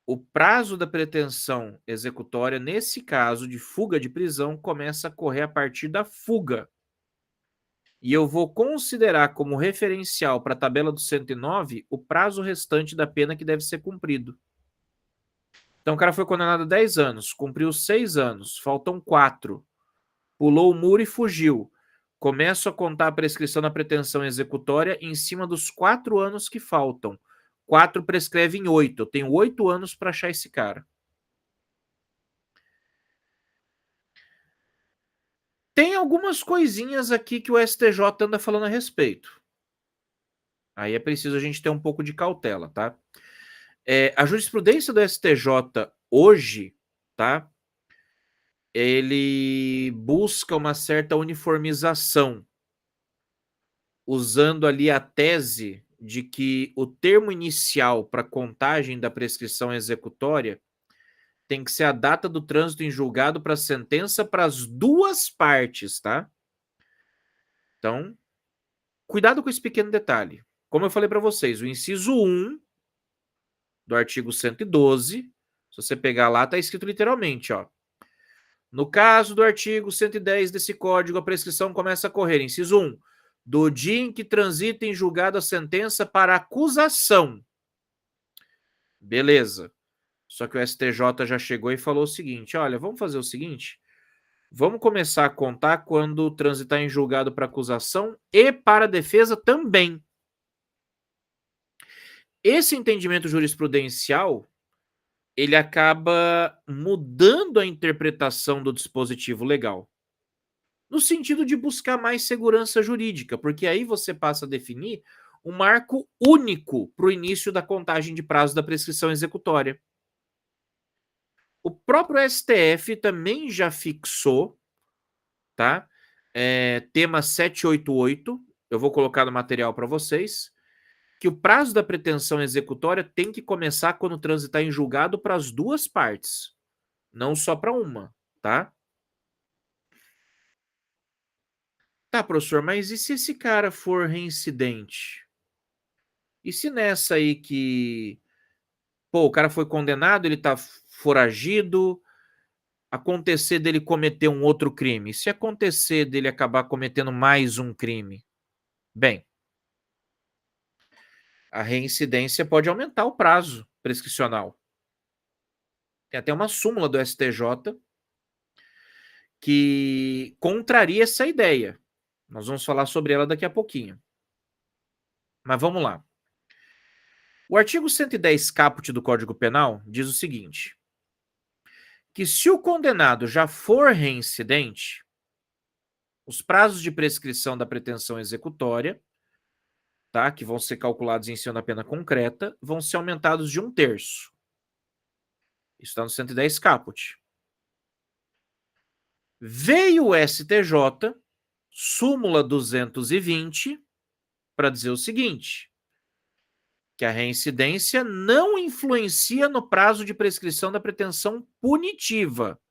O prazo da pretensão executória, nesse caso de fuga de prisão, começa a correr a partir da fuga. E eu vou considerar como referencial para a tabela do 109 o prazo restante da pena que deve ser cumprido. Então o cara foi condenado a 10 anos, cumpriu 6 anos, faltam 4. Pulou o muro e fugiu. Começo a contar a prescrição da pretensão executória em cima dos 4 anos que faltam. 4 prescreve em 8. Eu tenho 8 anos para achar esse cara. Tem algumas coisinhas aqui que o STJ anda falando a respeito. Aí é preciso a gente ter um pouco de cautela, tá? A jurisprudência do STJ hoje, tá? Ele busca uma certa uniformização, usando ali a tese de que o termo inicial para contagem da prescrição executória tem que ser a data do trânsito em julgado para a sentença para as duas partes, tá? Então, cuidado com esse pequeno detalhe. Como eu falei para vocês, o inciso 1 do artigo 112, se você pegar lá, está escrito literalmente, ó. No caso do artigo 110 desse código, a prescrição começa a correr, inciso 1, do dia em que transita em julgado a sentença para acusação. Beleza. Só que o STJ já chegou e falou o seguinte, olha, vamos fazer o seguinte, vamos começar a contar quando transitar em julgado para acusação e para defesa também. Esse entendimento jurisprudencial, ele acaba mudando a interpretação do dispositivo legal, no sentido de buscar mais segurança jurídica, porque aí você passa a definir um marco único para o início da contagem de prazo da prescrição executória. O próprio STF também já fixou, tá? Tema 788, eu vou colocar no material para vocês, que o prazo da pretensão executória tem que começar quando transitar em julgado para as duas partes, não só para uma, tá? Tá, professor, mas e se esse cara for reincidente? E se nessa aí que, pô, o cara foi condenado, ele tá foragido, acontecer dele cometer um outro crime? E se acontecer dele acabar cometendo mais um crime? Bem, a reincidência pode aumentar o prazo prescricional. Tem até uma súmula do STJ que contraria essa ideia. Nós vamos falar sobre ela daqui a pouquinho. Mas vamos lá. O artigo 110 caput do Código Penal diz o seguinte, que se o condenado já for reincidente, os prazos de prescrição da pretensão executória, tá, que vão ser calculados em cima da pena concreta, vão ser aumentados de 1/3. Isso está no 110 caput. Veio o STJ, súmula 220, para dizer o seguinte, que a reincidência não influencia no prazo de prescrição da pretensão punitiva.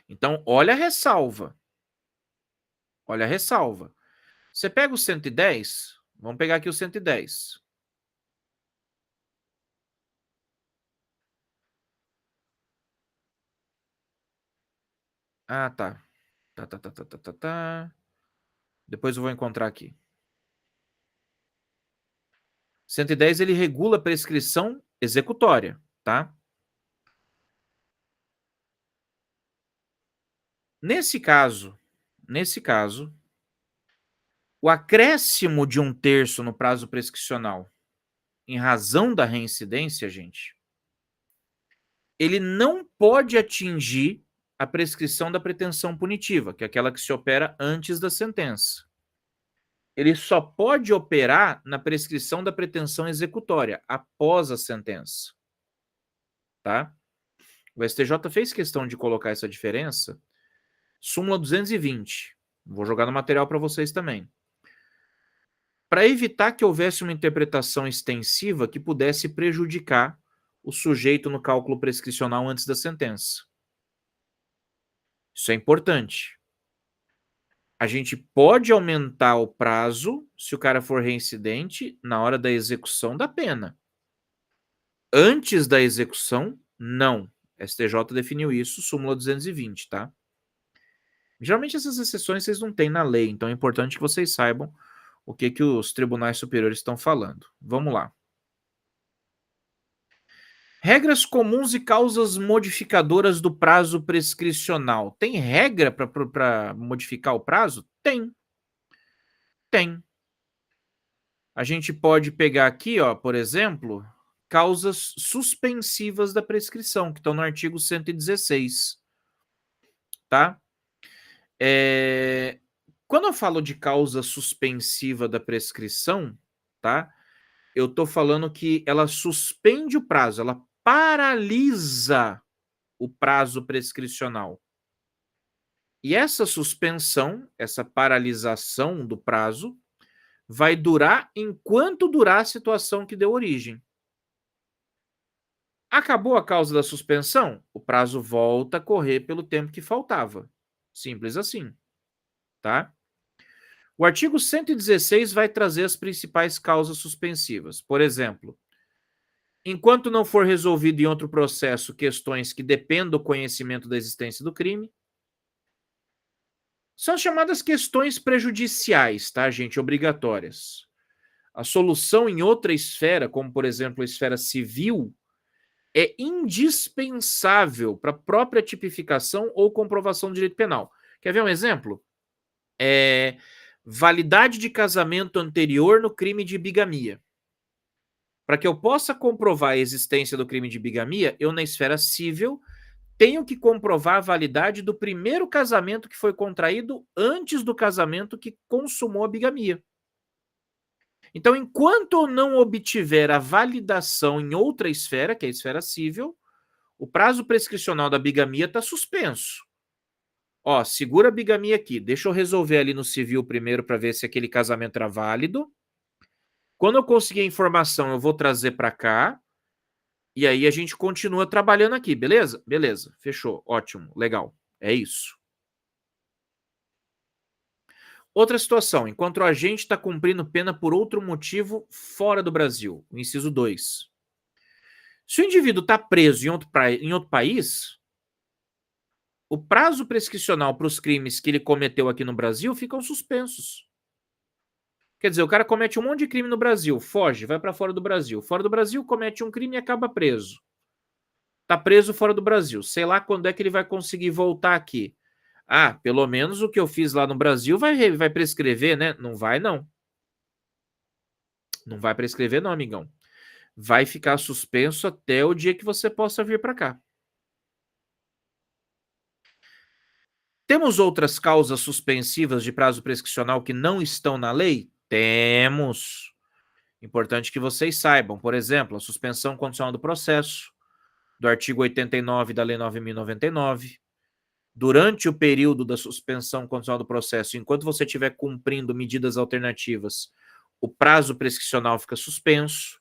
Então, olha a ressalva. Olha a ressalva. Você pega o 110, vamos pegar aqui o 110. Ah, tá. Tá. Depois eu vou encontrar aqui. 110, ele regula a prescrição executória, tá? Nesse caso, o acréscimo de 1/3 no prazo prescricional, em razão da reincidência, gente, ele não pode atingir a prescrição da pretensão punitiva, que é aquela que se opera antes da sentença. Ele só pode operar na prescrição da pretensão executória, após a sentença. Tá? O STJ fez questão de colocar essa diferença. Súmula 220. Vou jogar no material para vocês também. Para evitar que houvesse uma interpretação extensiva que pudesse prejudicar o sujeito no cálculo prescricional antes da sentença. Isso é importante. A gente pode aumentar o prazo se o cara for reincidente na hora da execução da pena. Antes da execução, não. STJ definiu isso, súmula 220, tá? Geralmente essas exceções vocês não têm na lei, então é importante que vocês saibam o que os tribunais superiores estão falando. Vamos lá. Regras comuns e causas modificadoras do prazo prescricional. Tem regra para modificar o prazo? Tem. Tem. A gente pode pegar aqui, ó, por exemplo, causas suspensivas da prescrição, que estão no artigo 116. Tá? Quando eu falo de causa suspensiva da prescrição, tá? Eu estou falando que ela suspende o prazo, ela paralisa o prazo prescricional. E essa suspensão, essa paralisação do prazo, vai durar enquanto durar a situação que deu origem. Acabou a causa da suspensão, o prazo volta a correr pelo tempo que faltava. Simples assim. tá? O artigo 116 vai trazer as principais causas suspensivas. Por exemplo, enquanto não for resolvido em outro processo questões que dependem do conhecimento da existência do crime, são as chamadas questões prejudiciais, tá, gente? Obrigatórias. A solução em outra esfera, como por exemplo a esfera civil, é indispensável para a própria tipificação ou comprovação do direito penal. Quer ver um exemplo? Validade de casamento anterior no crime de bigamia. Para que eu possa comprovar a existência do crime de bigamia, eu, na esfera civil, tenho que comprovar a validade do primeiro casamento que foi contraído antes do casamento que consumou a bigamia. Então, enquanto eu não obtiver a validação em outra esfera, que é a esfera civil, o prazo prescricional da bigamia está suspenso. Ó, segura a bigamia aqui, deixa eu resolver ali no civil primeiro para ver se aquele casamento era válido. Quando eu conseguir a informação, eu vou trazer para cá. E aí a gente continua trabalhando aqui, beleza? Beleza, fechou, ótimo, legal. É isso. Outra situação, enquanto o agente está cumprindo pena por outro motivo fora do Brasil, o inciso 2. Se o indivíduo está preso em outro país, o prazo prescricional para os crimes que ele cometeu aqui no Brasil ficam suspensos. Quer dizer, o cara comete um monte de crime no Brasil, foge, vai para fora do Brasil. Fora do Brasil, comete um crime e acaba preso. Tá preso fora do Brasil. Sei lá quando é que ele vai conseguir voltar aqui. Ah, pelo menos o que eu fiz lá no Brasil vai prescrever, né? Não vai, não. Não vai prescrever, não, amigão. Vai ficar suspenso até o dia que você possa vir para cá. Temos outras causas suspensivas de prazo prescricional que não estão na lei? Temos. Importante que vocês saibam. Por exemplo, a suspensão condicional do processo, do artigo 89 da Lei 9.099. Durante o período da suspensão condicional do processo, enquanto você estiver cumprindo medidas alternativas, o prazo prescricional fica suspenso.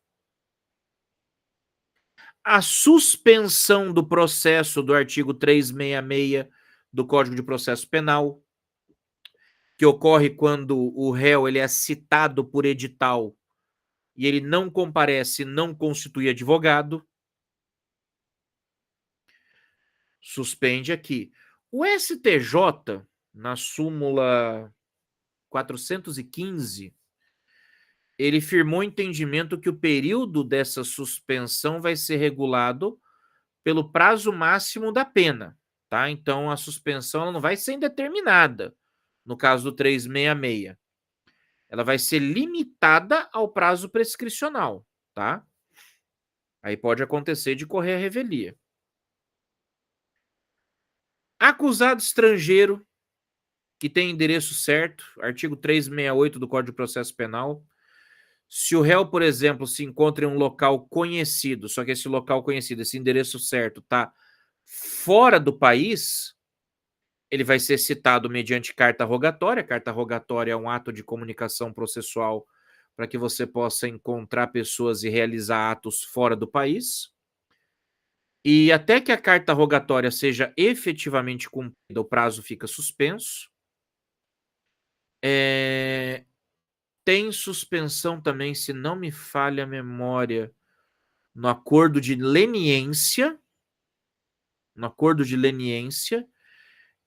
A suspensão do processo do artigo 366 do Código de Processo Penal, que ocorre quando o réu ele é citado por edital e ele não comparece, não constitui advogado. Suspende aqui. O STJ, na súmula 415, ele firmou o entendimento que o período dessa suspensão vai ser regulado pelo prazo máximo da pena, tá? Então, a suspensão ela não vai ser indeterminada, no caso do 366. Ela vai ser limitada ao prazo prescricional, tá? Aí pode acontecer de correr a revelia. Acusado estrangeiro que tem endereço certo, artigo 368 do Código de Processo Penal. Se o réu, por exemplo, se encontra em um local conhecido, só que esse local conhecido, esse endereço certo, está fora do país, ele vai ser citado mediante carta rogatória. Carta rogatória é um ato de comunicação processual para que você possa encontrar pessoas e realizar atos fora do país. E até que a carta rogatória seja efetivamente cumprida, o prazo fica suspenso. Tem suspensão também, se não me falha a memória, no acordo de leniência,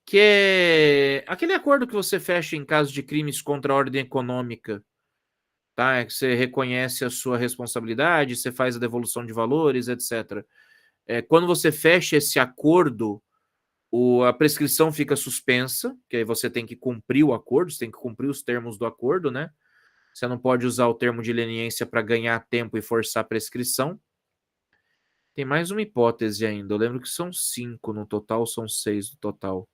que é aquele acordo que você fecha em caso de crimes contra a ordem econômica, tá? É que você reconhece a sua responsabilidade, você faz a devolução de valores, etc. Quando você fecha esse acordo, a prescrição fica suspensa, que aí você tem que cumprir o acordo, você tem que cumprir os termos do acordo, né? Você não pode usar o termo de leniência para ganhar tempo e forçar a prescrição. Tem mais uma hipótese ainda. Eu lembro que são 5 no total, são 6 no total.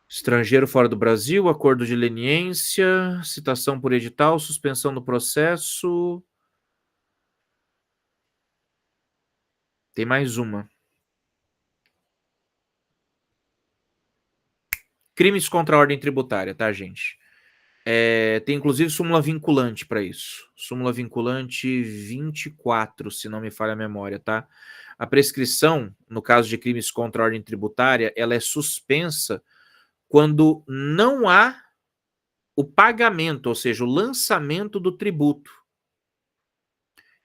Estrangeiro fora do Brasil, acordo de leniência, citação por edital, suspensão do processo. Tem mais uma. Crimes contra a ordem tributária, tá, gente? Tem inclusive súmula vinculante para isso. Súmula vinculante 24, se não me falha a memória, tá? A prescrição, no caso de crimes contra a ordem tributária, ela é suspensa quando não há o pagamento, ou seja, o lançamento do tributo.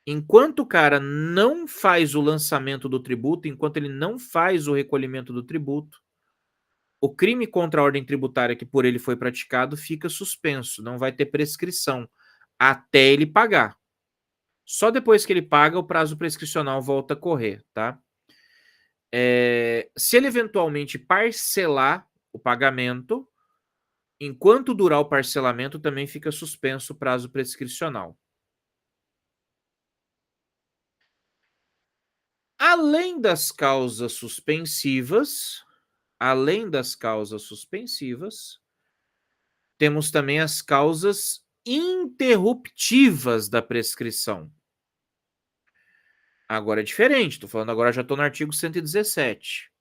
Enquanto o cara não faz o lançamento do tributo, enquanto ele não faz o recolhimento do tributo, o crime contra a ordem tributária que por ele foi praticado fica suspenso, não vai ter prescrição até ele pagar. Só depois que ele paga, o prazo prescricional volta a correr, tá? Se ele eventualmente parcelar o pagamento, enquanto durar o parcelamento, também fica suspenso o prazo prescricional. Além das causas suspensivas, temos também as causas interruptivas da prescrição. Agora é diferente, estou falando agora, já estou no artigo 117.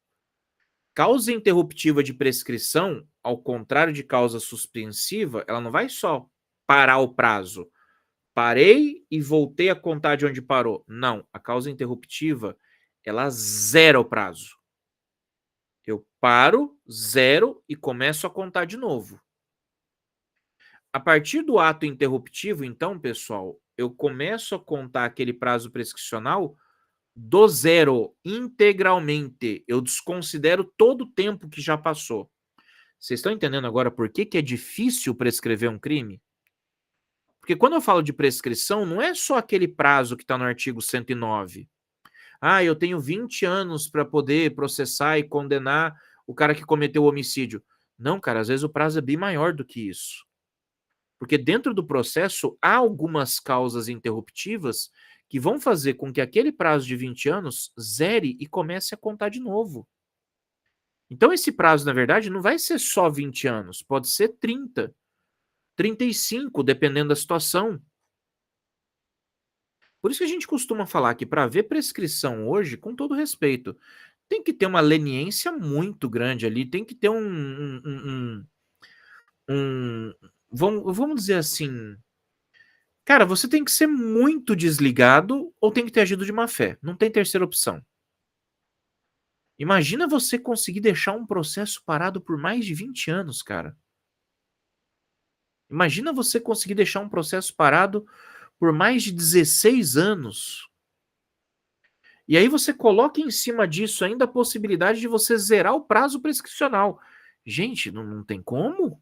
Causa interruptiva de prescrição, ao contrário de causa suspensiva, ela não vai só parar o prazo. Parei e voltei a contar de onde parou. Não, a causa interruptiva, ela zera o prazo. Eu paro, zero e começo a contar de novo. A partir do ato interruptivo, então, pessoal, eu começo a contar aquele prazo prescricional do zero, integralmente. Eu desconsidero todo o tempo que já passou. Vocês estão entendendo agora por que é difícil prescrever um crime? Porque quando eu falo de prescrição, não é só aquele prazo que está no artigo 109. Ah, eu tenho 20 anos para poder processar e condenar o cara que cometeu o homicídio. Não, cara, às vezes o prazo é bem maior do que isso. Porque dentro do processo há algumas causas interruptivas que vão fazer com que aquele prazo de 20 anos zere e comece a contar de novo. Então esse prazo, na verdade, não vai ser só 20 anos, pode ser 30, 35, dependendo da situação. Por isso que a gente costuma falar que para ver prescrição hoje, com todo respeito, tem que ter uma leniência muito grande ali, tem que ter vamos dizer assim, cara, você tem que ser muito desligado ou tem que ter agido de má fé. Não tem terceira opção. Imagina você conseguir deixar um processo parado por mais de 20 anos, cara. Imagina você conseguir deixar um processo parado por mais de 16 anos. E aí você coloca em cima disso ainda a possibilidade de você zerar o prazo prescricional. Gente, não tem como?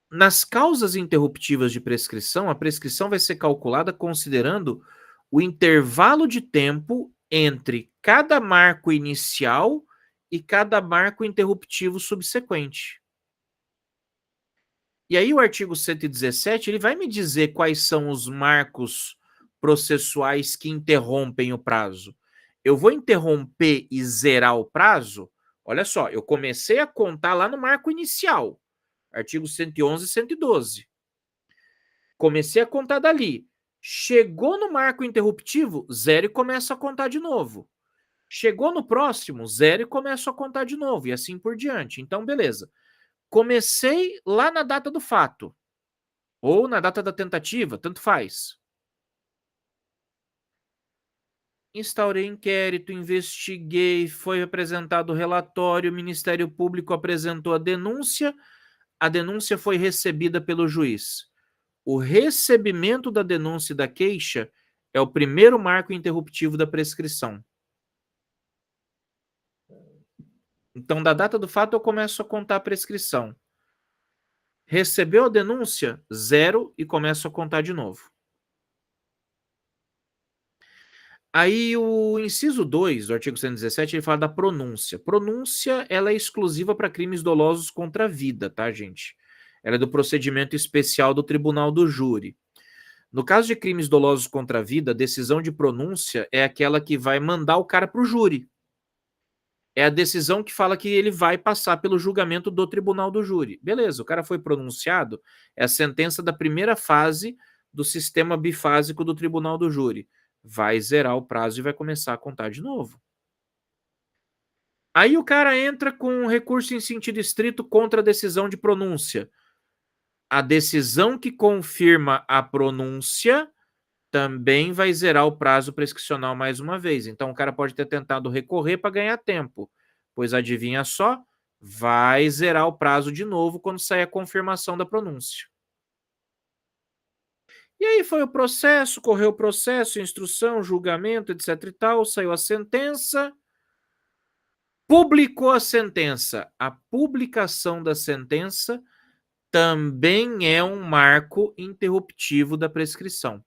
Nas causas interruptivas de prescrição, a prescrição vai ser calculada considerando o intervalo de tempo entre cada marco inicial e cada marco interruptivo subsequente. E aí o artigo 117, ele vai me dizer quais são os marcos processuais que interrompem o prazo. Eu vou interromper e zerar o prazo? Olha só, eu comecei a contar lá no marco inicial, artigo 111 e 112. Comecei a contar dali. Chegou no marco interruptivo, zero e começo a contar de novo. Chegou no próximo, zero e começo a contar de novo, e assim por diante. Então, beleza. Comecei lá na data do fato, ou na data da tentativa, tanto faz. Instaurei inquérito, investiguei, foi apresentado o relatório, o Ministério Público apresentou a denúncia foi recebida pelo juiz. O recebimento da denúncia e da queixa é o primeiro marco interruptivo da prescrição. Então, da data do fato, eu começo a contar a prescrição. Recebeu a denúncia? Zero e começo a contar de novo. Aí o inciso 2 do artigo 117, ele fala da pronúncia. Pronúncia, ela é exclusiva para crimes dolosos contra a vida, tá, gente? Ela é do procedimento especial do tribunal do júri. No caso de crimes dolosos contra a vida, a decisão de pronúncia é aquela que vai mandar o cara para o júri. É a decisão que fala que ele vai passar pelo julgamento do tribunal do júri. Beleza, o cara foi pronunciado, é a sentença da primeira fase do sistema bifásico do tribunal do júri. Vai zerar o prazo e vai começar a contar de novo. Aí o cara entra com um recurso em sentido estrito contra a decisão de pronúncia. A decisão que confirma a pronúncia também vai zerar o prazo prescricional mais uma vez. Então o cara pode ter tentado recorrer para ganhar tempo. Pois adivinha só, vai zerar o prazo de novo quando sair a confirmação da pronúncia. E aí foi o processo, correu o processo, instrução, julgamento, etc e tal, saiu a sentença, publicou a sentença. A publicação da sentença também é um marco interruptivo da prescrição.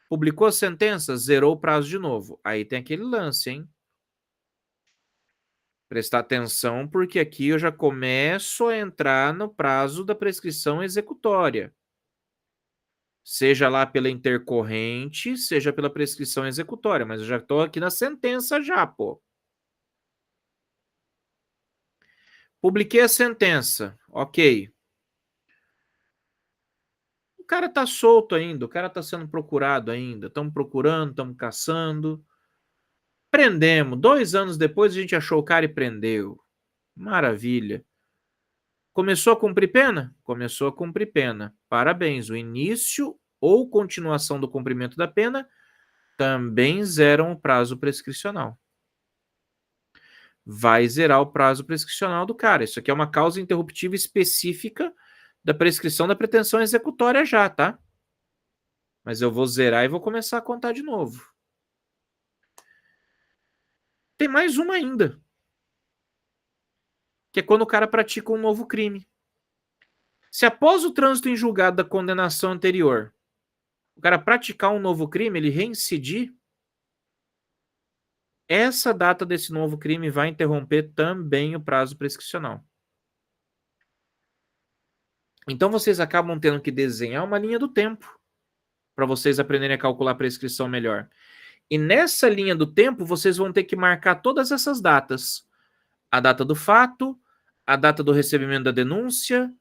Publicou a sentença, zerou o prazo de novo. Aí tem aquele lance, hein? Prestar atenção, porque aqui eu já começo a entrar no prazo da prescrição executória. Seja lá pela intercorrente, seja pela prescrição executória, mas eu já estou aqui na sentença já, pô. Publiquei a sentença, ok. O cara tá solto ainda, o cara tá sendo procurado ainda. Estamos procurando, estamos caçando. Prendemos. 2 anos depois a gente achou o cara e prendeu. Maravilha. Começou a cumprir pena? Começou a cumprir pena. Parabéns. O início ou continuação do cumprimento da pena também zeram o prazo prescricional. Vai zerar o prazo prescricional do cara. Isso aqui é uma causa interruptiva específica da prescrição da pretensão executória já, tá? Mas eu vou zerar e vou começar a contar de novo. Tem mais uma ainda, que é quando o cara pratica um novo crime. Se após o trânsito em julgado da condenação anterior, o cara praticar um novo crime, ele reincidir, essa data desse novo crime vai interromper também o prazo prescricional. Então vocês acabam tendo que desenhar uma linha do tempo para vocês aprenderem a calcular a prescrição melhor. E nessa linha do tempo, vocês vão ter que marcar todas essas datas. A data do fato, a data do recebimento da denúncia,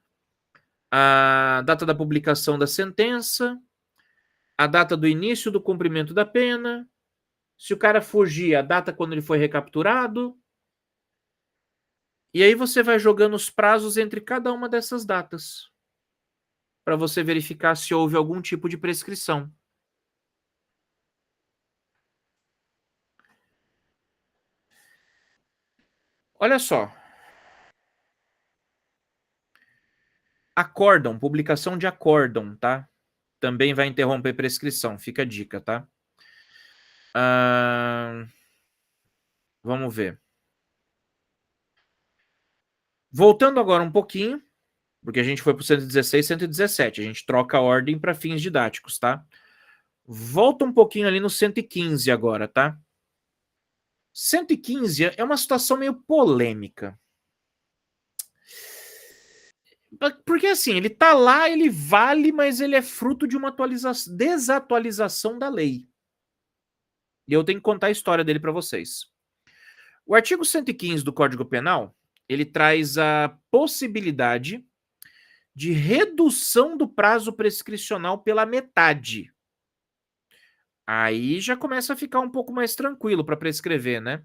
a data da publicação da sentença, a data do início do cumprimento da pena, se o cara fugir, a data quando ele foi recapturado. E aí você vai jogando os prazos entre cada uma dessas datas, para você verificar se houve algum tipo de prescrição. Olha só. Acórdão, publicação de acórdão, tá? Também vai interromper prescrição, fica a dica, tá? Vamos ver. Voltando agora um pouquinho, porque a gente foi para o 116 e 117, a gente troca a ordem para fins didáticos, tá? Volta um pouquinho ali no 115 agora, tá? 115 é uma situação meio polêmica. Porque assim, ele tá lá, ele vale, mas ele é fruto de uma desatualização da lei. E eu tenho que contar a história dele para vocês. O artigo 115 do Código Penal, ele traz a possibilidade de redução do prazo prescricional pela metade. Aí já começa a ficar um pouco mais tranquilo para prescrever, né?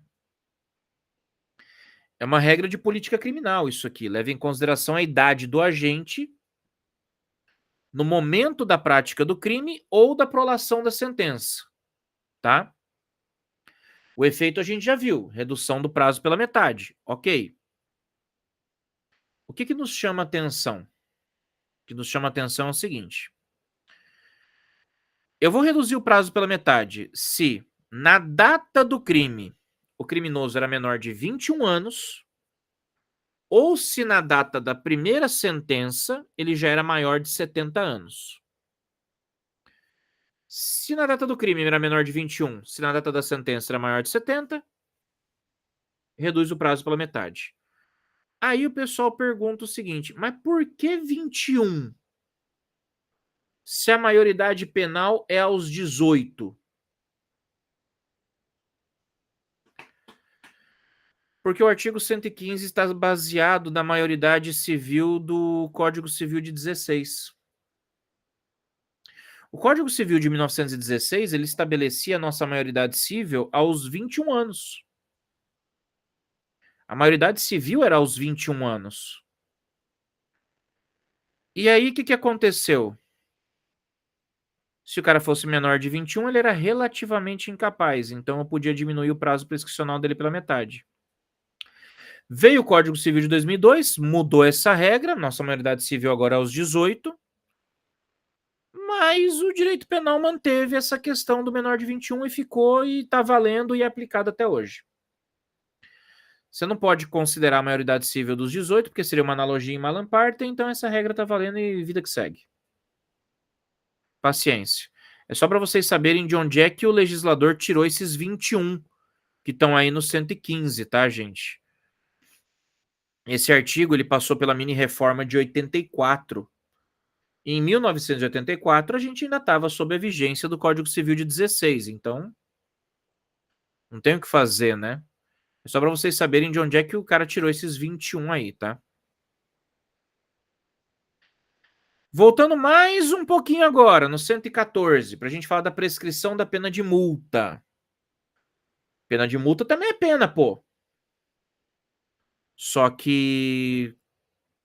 É uma regra de política criminal isso aqui. Leva em consideração a idade do agente no momento da prática do crime ou da prolação da sentença, tá? O efeito a gente já viu, redução do prazo pela metade, ok. O que nos chama atenção? O que nos chama atenção é o seguinte. Eu vou reduzir o prazo pela metade se, na data do crime, o criminoso era menor de 21 anos, ou se na data da primeira sentença ele já era maior de 70 anos. Se na data do crime era menor de 21, se na data da sentença era maior de 70, reduz o prazo pela metade. Aí o pessoal pergunta o seguinte, mas por que 21? Se a maioridade penal é aos 18? Porque o artigo 115 está baseado na maioridade civil do Código Civil de 16. O Código Civil de 1916, ele estabelecia a nossa maioridade civil aos 21 anos. A maioridade civil era aos 21 anos. E aí, o que aconteceu? Se o cara fosse menor de 21, ele era relativamente incapaz, então eu podia diminuir o prazo prescricional dele pela metade. Veio o Código Civil de 2002, mudou essa regra, nossa maioridade civil agora é aos 18, mas o direito penal manteve essa questão do menor de 21 e ficou e está valendo e é aplicado até hoje. Você não pode considerar a maioridade civil dos 18, porque seria uma analogia em Malam Partem, então essa regra está valendo e vida que segue. Paciência. É só para vocês saberem de onde é que o legislador tirou esses 21 que estão aí no 115, tá, gente? Esse artigo ele passou pela mini-reforma de 84. Em 1984, a gente ainda estava sob a vigência do Código Civil de 16, então não tem o que fazer, né? É só para vocês saberem de onde é que o cara tirou esses 21 aí, tá? Voltando mais um pouquinho agora, no 114, para a gente falar da prescrição da pena de multa. Pena de multa também é pena, pô. Só que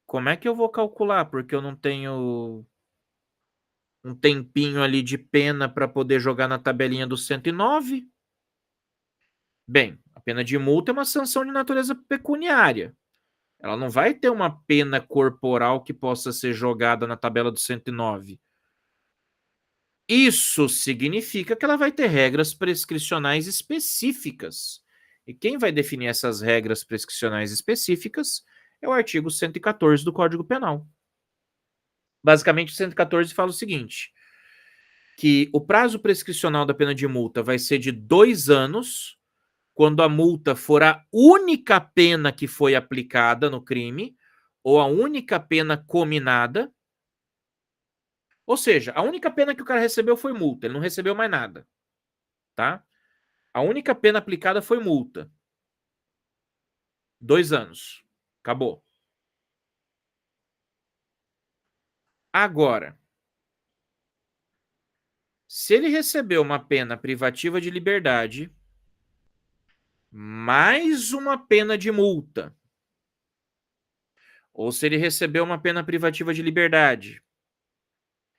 como é que eu vou calcular? Porque eu não tenho um tempinho ali de pena para poder jogar na tabelinha do 109. Bem, a pena de multa é uma sanção de natureza pecuniária. Ela não vai ter uma pena corporal que possa ser jogada na tabela do 109. Isso significa que ela vai ter regras prescricionais específicas. E quem vai definir essas regras prescricionais específicas é o artigo 114 do Código Penal. Basicamente, o 114 fala o seguinte: que o prazo prescricional da pena de multa vai ser de 2 anos, quando a multa for a única pena que foi aplicada no crime, ou a única pena cominada. Ou seja, a única pena que o cara recebeu foi multa, ele não recebeu mais nada, tá? A única pena aplicada foi multa. 2 anos. Acabou. Agora, se ele recebeu uma pena privativa de liberdade, mais uma pena de multa, ou se ele recebeu uma pena privativa de liberdade,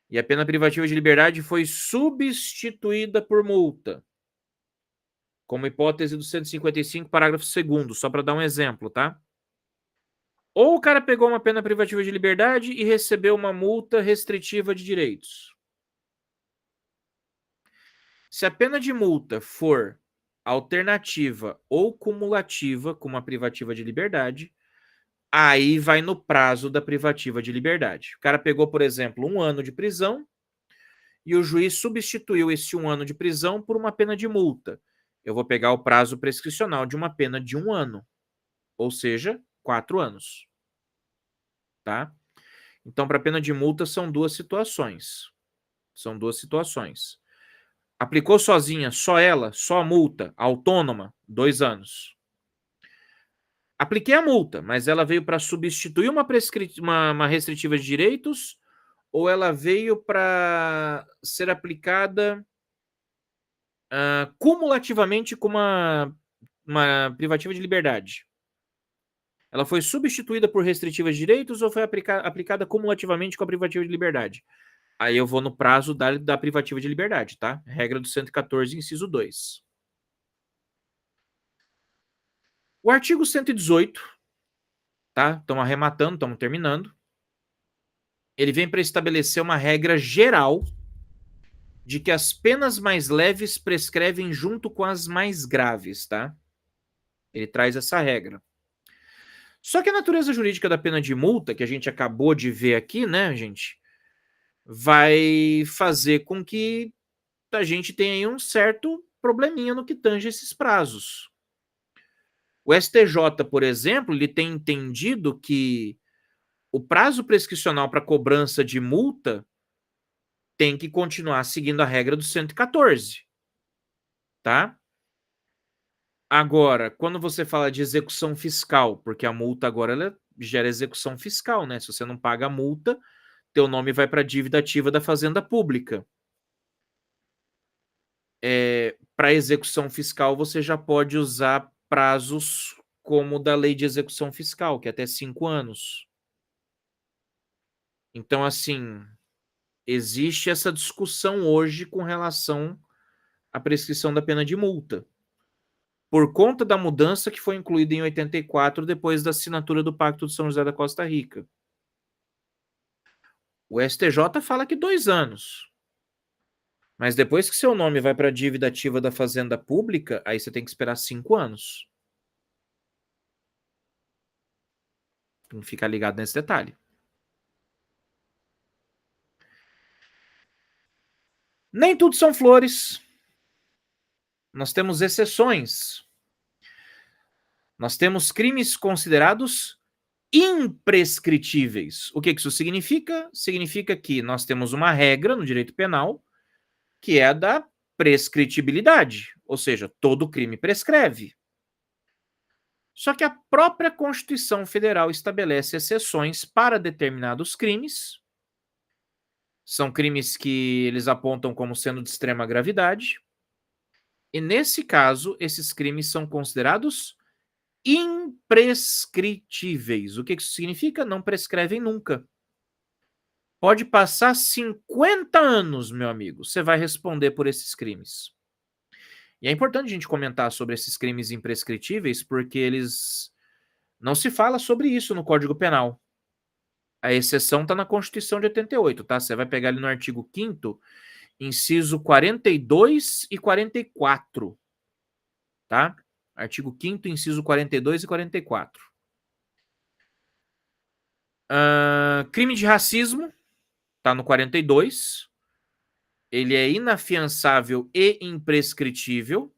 e a pena privativa de liberdade foi substituída por multa, como hipótese do 155, parágrafo 2º, só para dar um exemplo, tá? Ou o cara pegou uma pena privativa de liberdade e recebeu uma multa restritiva de direitos. Se a pena de multa for alternativa ou cumulativa com uma privativa de liberdade, aí vai no prazo da privativa de liberdade. O cara pegou, por exemplo, 1 ano de prisão e o juiz substituiu esse 1 ano de prisão por uma pena de multa. Eu vou pegar o prazo prescricional de uma pena de 1 ano, ou seja, 4 anos. Tá? Então, para pena de multa, são duas situações. São duas situações. Aplicou sozinha, só ela, só a multa, autônoma, 2 anos. Apliquei a multa, mas ela veio para substituir uma restritiva de direitos ou ela veio para ser aplicada cumulativamente com uma privativa de liberdade? Ela foi substituída por restritiva de direitos ou foi aplicada cumulativamente com a privativa de liberdade? Aí eu vou no prazo da privativa de liberdade, tá? Regra do 114, inciso 2. O artigo 118, tá? Estamos arrematando, estamos terminando. Ele vem para estabelecer uma regra geral de que as penas mais leves prescrevem junto com as mais graves, tá? Ele traz essa regra. Só que a natureza jurídica da pena de multa, que a gente acabou de ver aqui, né, gente, vai fazer com que a gente tenha aí um certo probleminha no que tange esses prazos. O STJ, por exemplo, ele tem entendido que o prazo prescricional para cobrança de multa tem que continuar seguindo a regra do 114, tá? Agora, quando você fala de execução fiscal, porque a multa agora ela gera execução fiscal, né? Se você não paga a multa, teu nome vai para a dívida ativa da Fazenda Pública. Para execução fiscal, você já pode usar prazos como o da lei de execução fiscal, que é até 5 anos. Então, assim, existe essa discussão hoje com relação à prescrição da pena de multa. por conta da mudança que foi incluída em 84, depois da assinatura do Pacto de São José da Costa Rica. O STJ fala que 2 anos. Mas depois que seu nome vai para a dívida ativa da Fazenda Pública, aí você tem que esperar 5 anos. Tem que ficar ligado nesse detalhe. Nem tudo são flores. Nós temos exceções. Nós temos crimes considerados imprescritíveis. O que isso significa? Significa que nós temos uma regra no direito penal que é a da prescritibilidade, ou seja, todo crime prescreve. Só que a própria Constituição Federal estabelece exceções para determinados crimes. São crimes que eles apontam como sendo de extrema gravidade. E nesse caso, esses crimes são considerados imprescritíveis. O que isso significa? Não prescrevem nunca. Pode passar 50 anos, meu amigo, você vai responder por esses crimes. E é importante a gente comentar sobre esses crimes imprescritíveis, porque eles não se fala sobre isso no Código Penal. A exceção está na Constituição de 88, tá? Você vai pegar ali no artigo 5º, inciso 42 e 44, tá? Artigo 5º, inciso 42 e 44. Crime de racismo, tá no 42. Ele é inafiançável e imprescritível.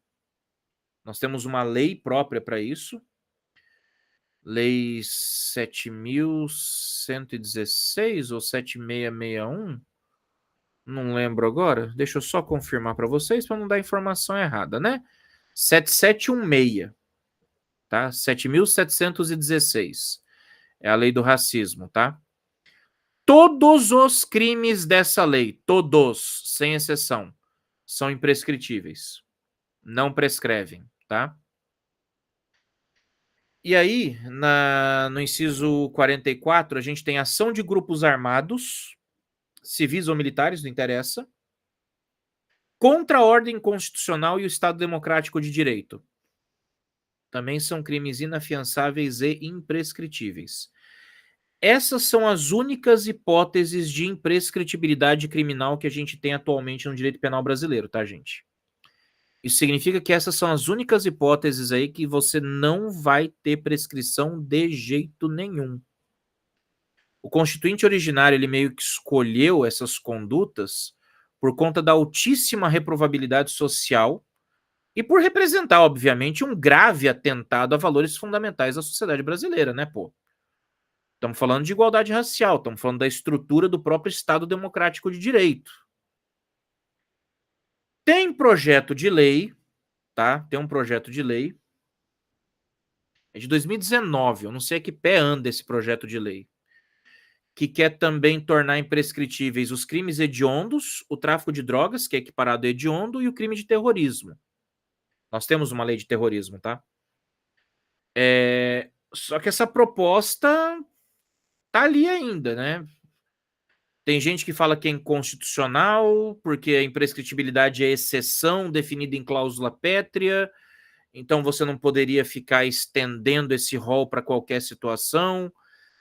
Nós temos uma lei própria para isso. Lei 7.116 ou 7661? Não lembro agora. Deixa eu só confirmar para vocês para não dar informação errada, né? 7716, tá? 7.716. É a lei do racismo, tá? Todos os crimes dessa lei, todos, sem exceção, são imprescritíveis. Não prescrevem, tá? E aí, no inciso 44, a gente tem ação de grupos armados, civis ou militares, não interessa, contra a ordem constitucional e o Estado Democrático de Direito. Também são crimes inafiançáveis e imprescritíveis. Essas são as únicas hipóteses de imprescritibilidade criminal que a gente tem atualmente no direito penal brasileiro, tá, gente? Isso significa que essas são as únicas hipóteses aí que você não vai ter prescrição de jeito nenhum. O constituinte originário, ele meio que escolheu essas condutas por conta da altíssima reprovabilidade social e por representar, obviamente, um grave atentado a valores fundamentais da sociedade brasileira, né, pô? Estamos falando de igualdade racial, estamos falando da estrutura do próprio Estado Democrático de Direito. Tem projeto de lei, tá? Tem um projeto de lei. É de 2019, eu não sei a que pé anda esse projeto de lei, que quer também tornar imprescritíveis os crimes hediondos, o tráfico de drogas, que é equiparado a hediondo, e o crime de terrorismo. Nós temos uma lei de terrorismo, tá? Só que essa proposta tá ali ainda, né? Tem gente que fala que é inconstitucional, porque a imprescritibilidade é exceção definida em cláusula pétrea, então você não poderia ficar estendendo esse rol para qualquer situação,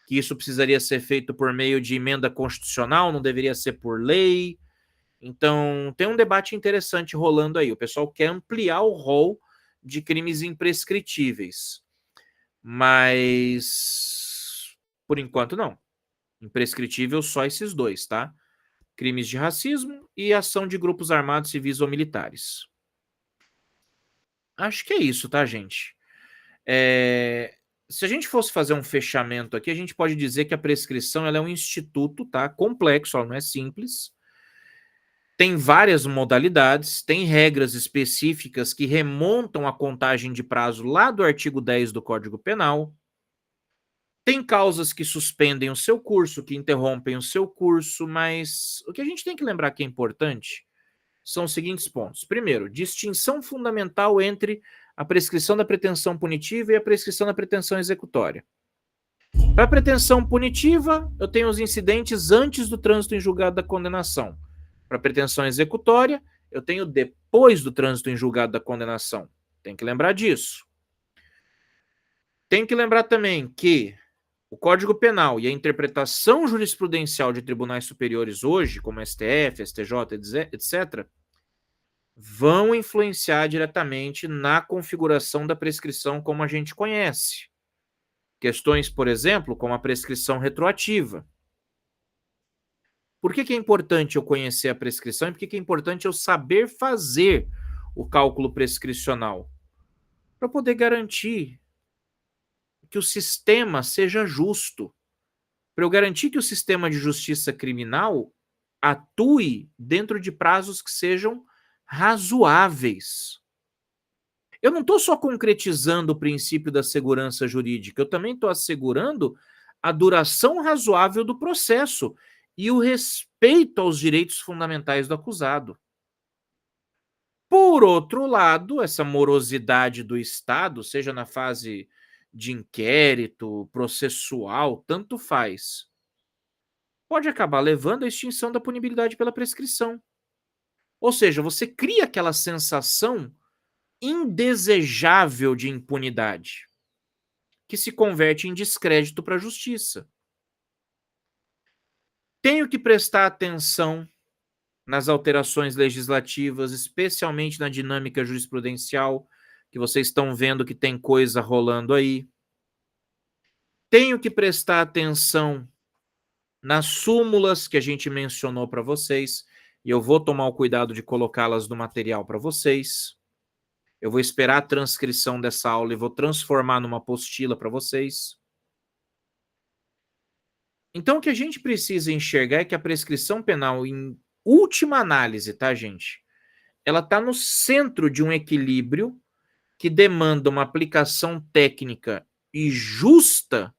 que isso precisaria ser feito por meio de emenda constitucional, não deveria ser por lei. Então, tem um debate interessante rolando aí. O pessoal quer ampliar o rol de crimes imprescritíveis, mas por enquanto não. Imprescritível só esses dois, tá? Crimes de racismo e ação de grupos armados, civis ou militares. Acho que é isso, tá, gente? Se a gente fosse fazer um fechamento aqui, a gente pode dizer que a prescrição ela é um instituto, tá? Complexo, ela não é simples. Tem várias modalidades, tem regras específicas que remontam a contagem de prazo lá do artigo 10 do Código Penal. Tem causas que suspendem o seu curso, que interrompem o seu curso, mas o que a gente tem que lembrar que é importante são os seguintes pontos. Primeiro, distinção fundamental entre a prescrição da pretensão punitiva e a prescrição da pretensão executória. Para a pretensão punitiva, eu tenho os incidentes antes do trânsito em julgado da condenação. Para a pretensão executória, eu tenho depois do trânsito em julgado da condenação. Tem que lembrar disso. Tem que lembrar também que o Código Penal e a interpretação jurisprudencial de tribunais superiores hoje, como STF, STJ, etc., vão influenciar diretamente na configuração da prescrição como a gente conhece. Questões, por exemplo, como a prescrição retroativa. Por que é importante eu conhecer a prescrição e por que é importante eu saber fazer o cálculo prescricional? Para poder garantir que o sistema seja justo. Para eu garantir que o sistema de justiça criminal atue dentro de prazos que sejam razoáveis. Eu não estou só concretizando o princípio da segurança jurídica, eu também estou assegurando a duração razoável do processo e o respeito aos direitos fundamentais do acusado. Por outro lado, essa morosidade do Estado, seja na fase de inquérito, processual, tanto faz, pode acabar levando à extinção da punibilidade pela prescrição. Ou seja, você cria aquela sensação indesejável de impunidade, que se converte em descrédito para a justiça. Tenho que prestar atenção nas alterações legislativas, especialmente na dinâmica jurisprudencial, que vocês estão vendo que tem coisa rolando aí. Tenho que prestar atenção nas súmulas que a gente mencionou para vocês, e eu vou tomar o cuidado de colocá-las no material para vocês. Eu vou esperar a transcrição dessa aula e vou transformar numa apostila para vocês. Então, o que a gente precisa enxergar é que a prescrição penal, em última análise, tá, gente? Ela está no centro de um equilíbrio que demanda uma aplicação técnica e justa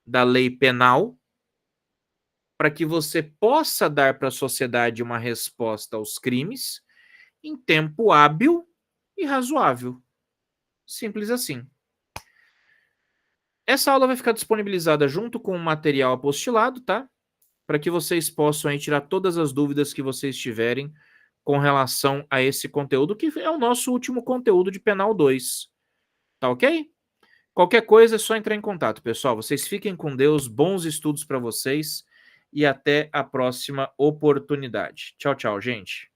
da lei penal para que você possa dar para a sociedade uma resposta aos crimes em tempo hábil e razoável. Simples assim. Essa aula vai ficar disponibilizada junto com o material apostilado, tá? Para que vocês possam aí tirar todas as dúvidas que vocês tiverem com relação a esse conteúdo, que é o nosso último conteúdo de Penal 2. Tá ok? Qualquer coisa é só entrar em contato, pessoal. Vocês fiquem com Deus, bons estudos para vocês e até a próxima oportunidade. Tchau, tchau, gente.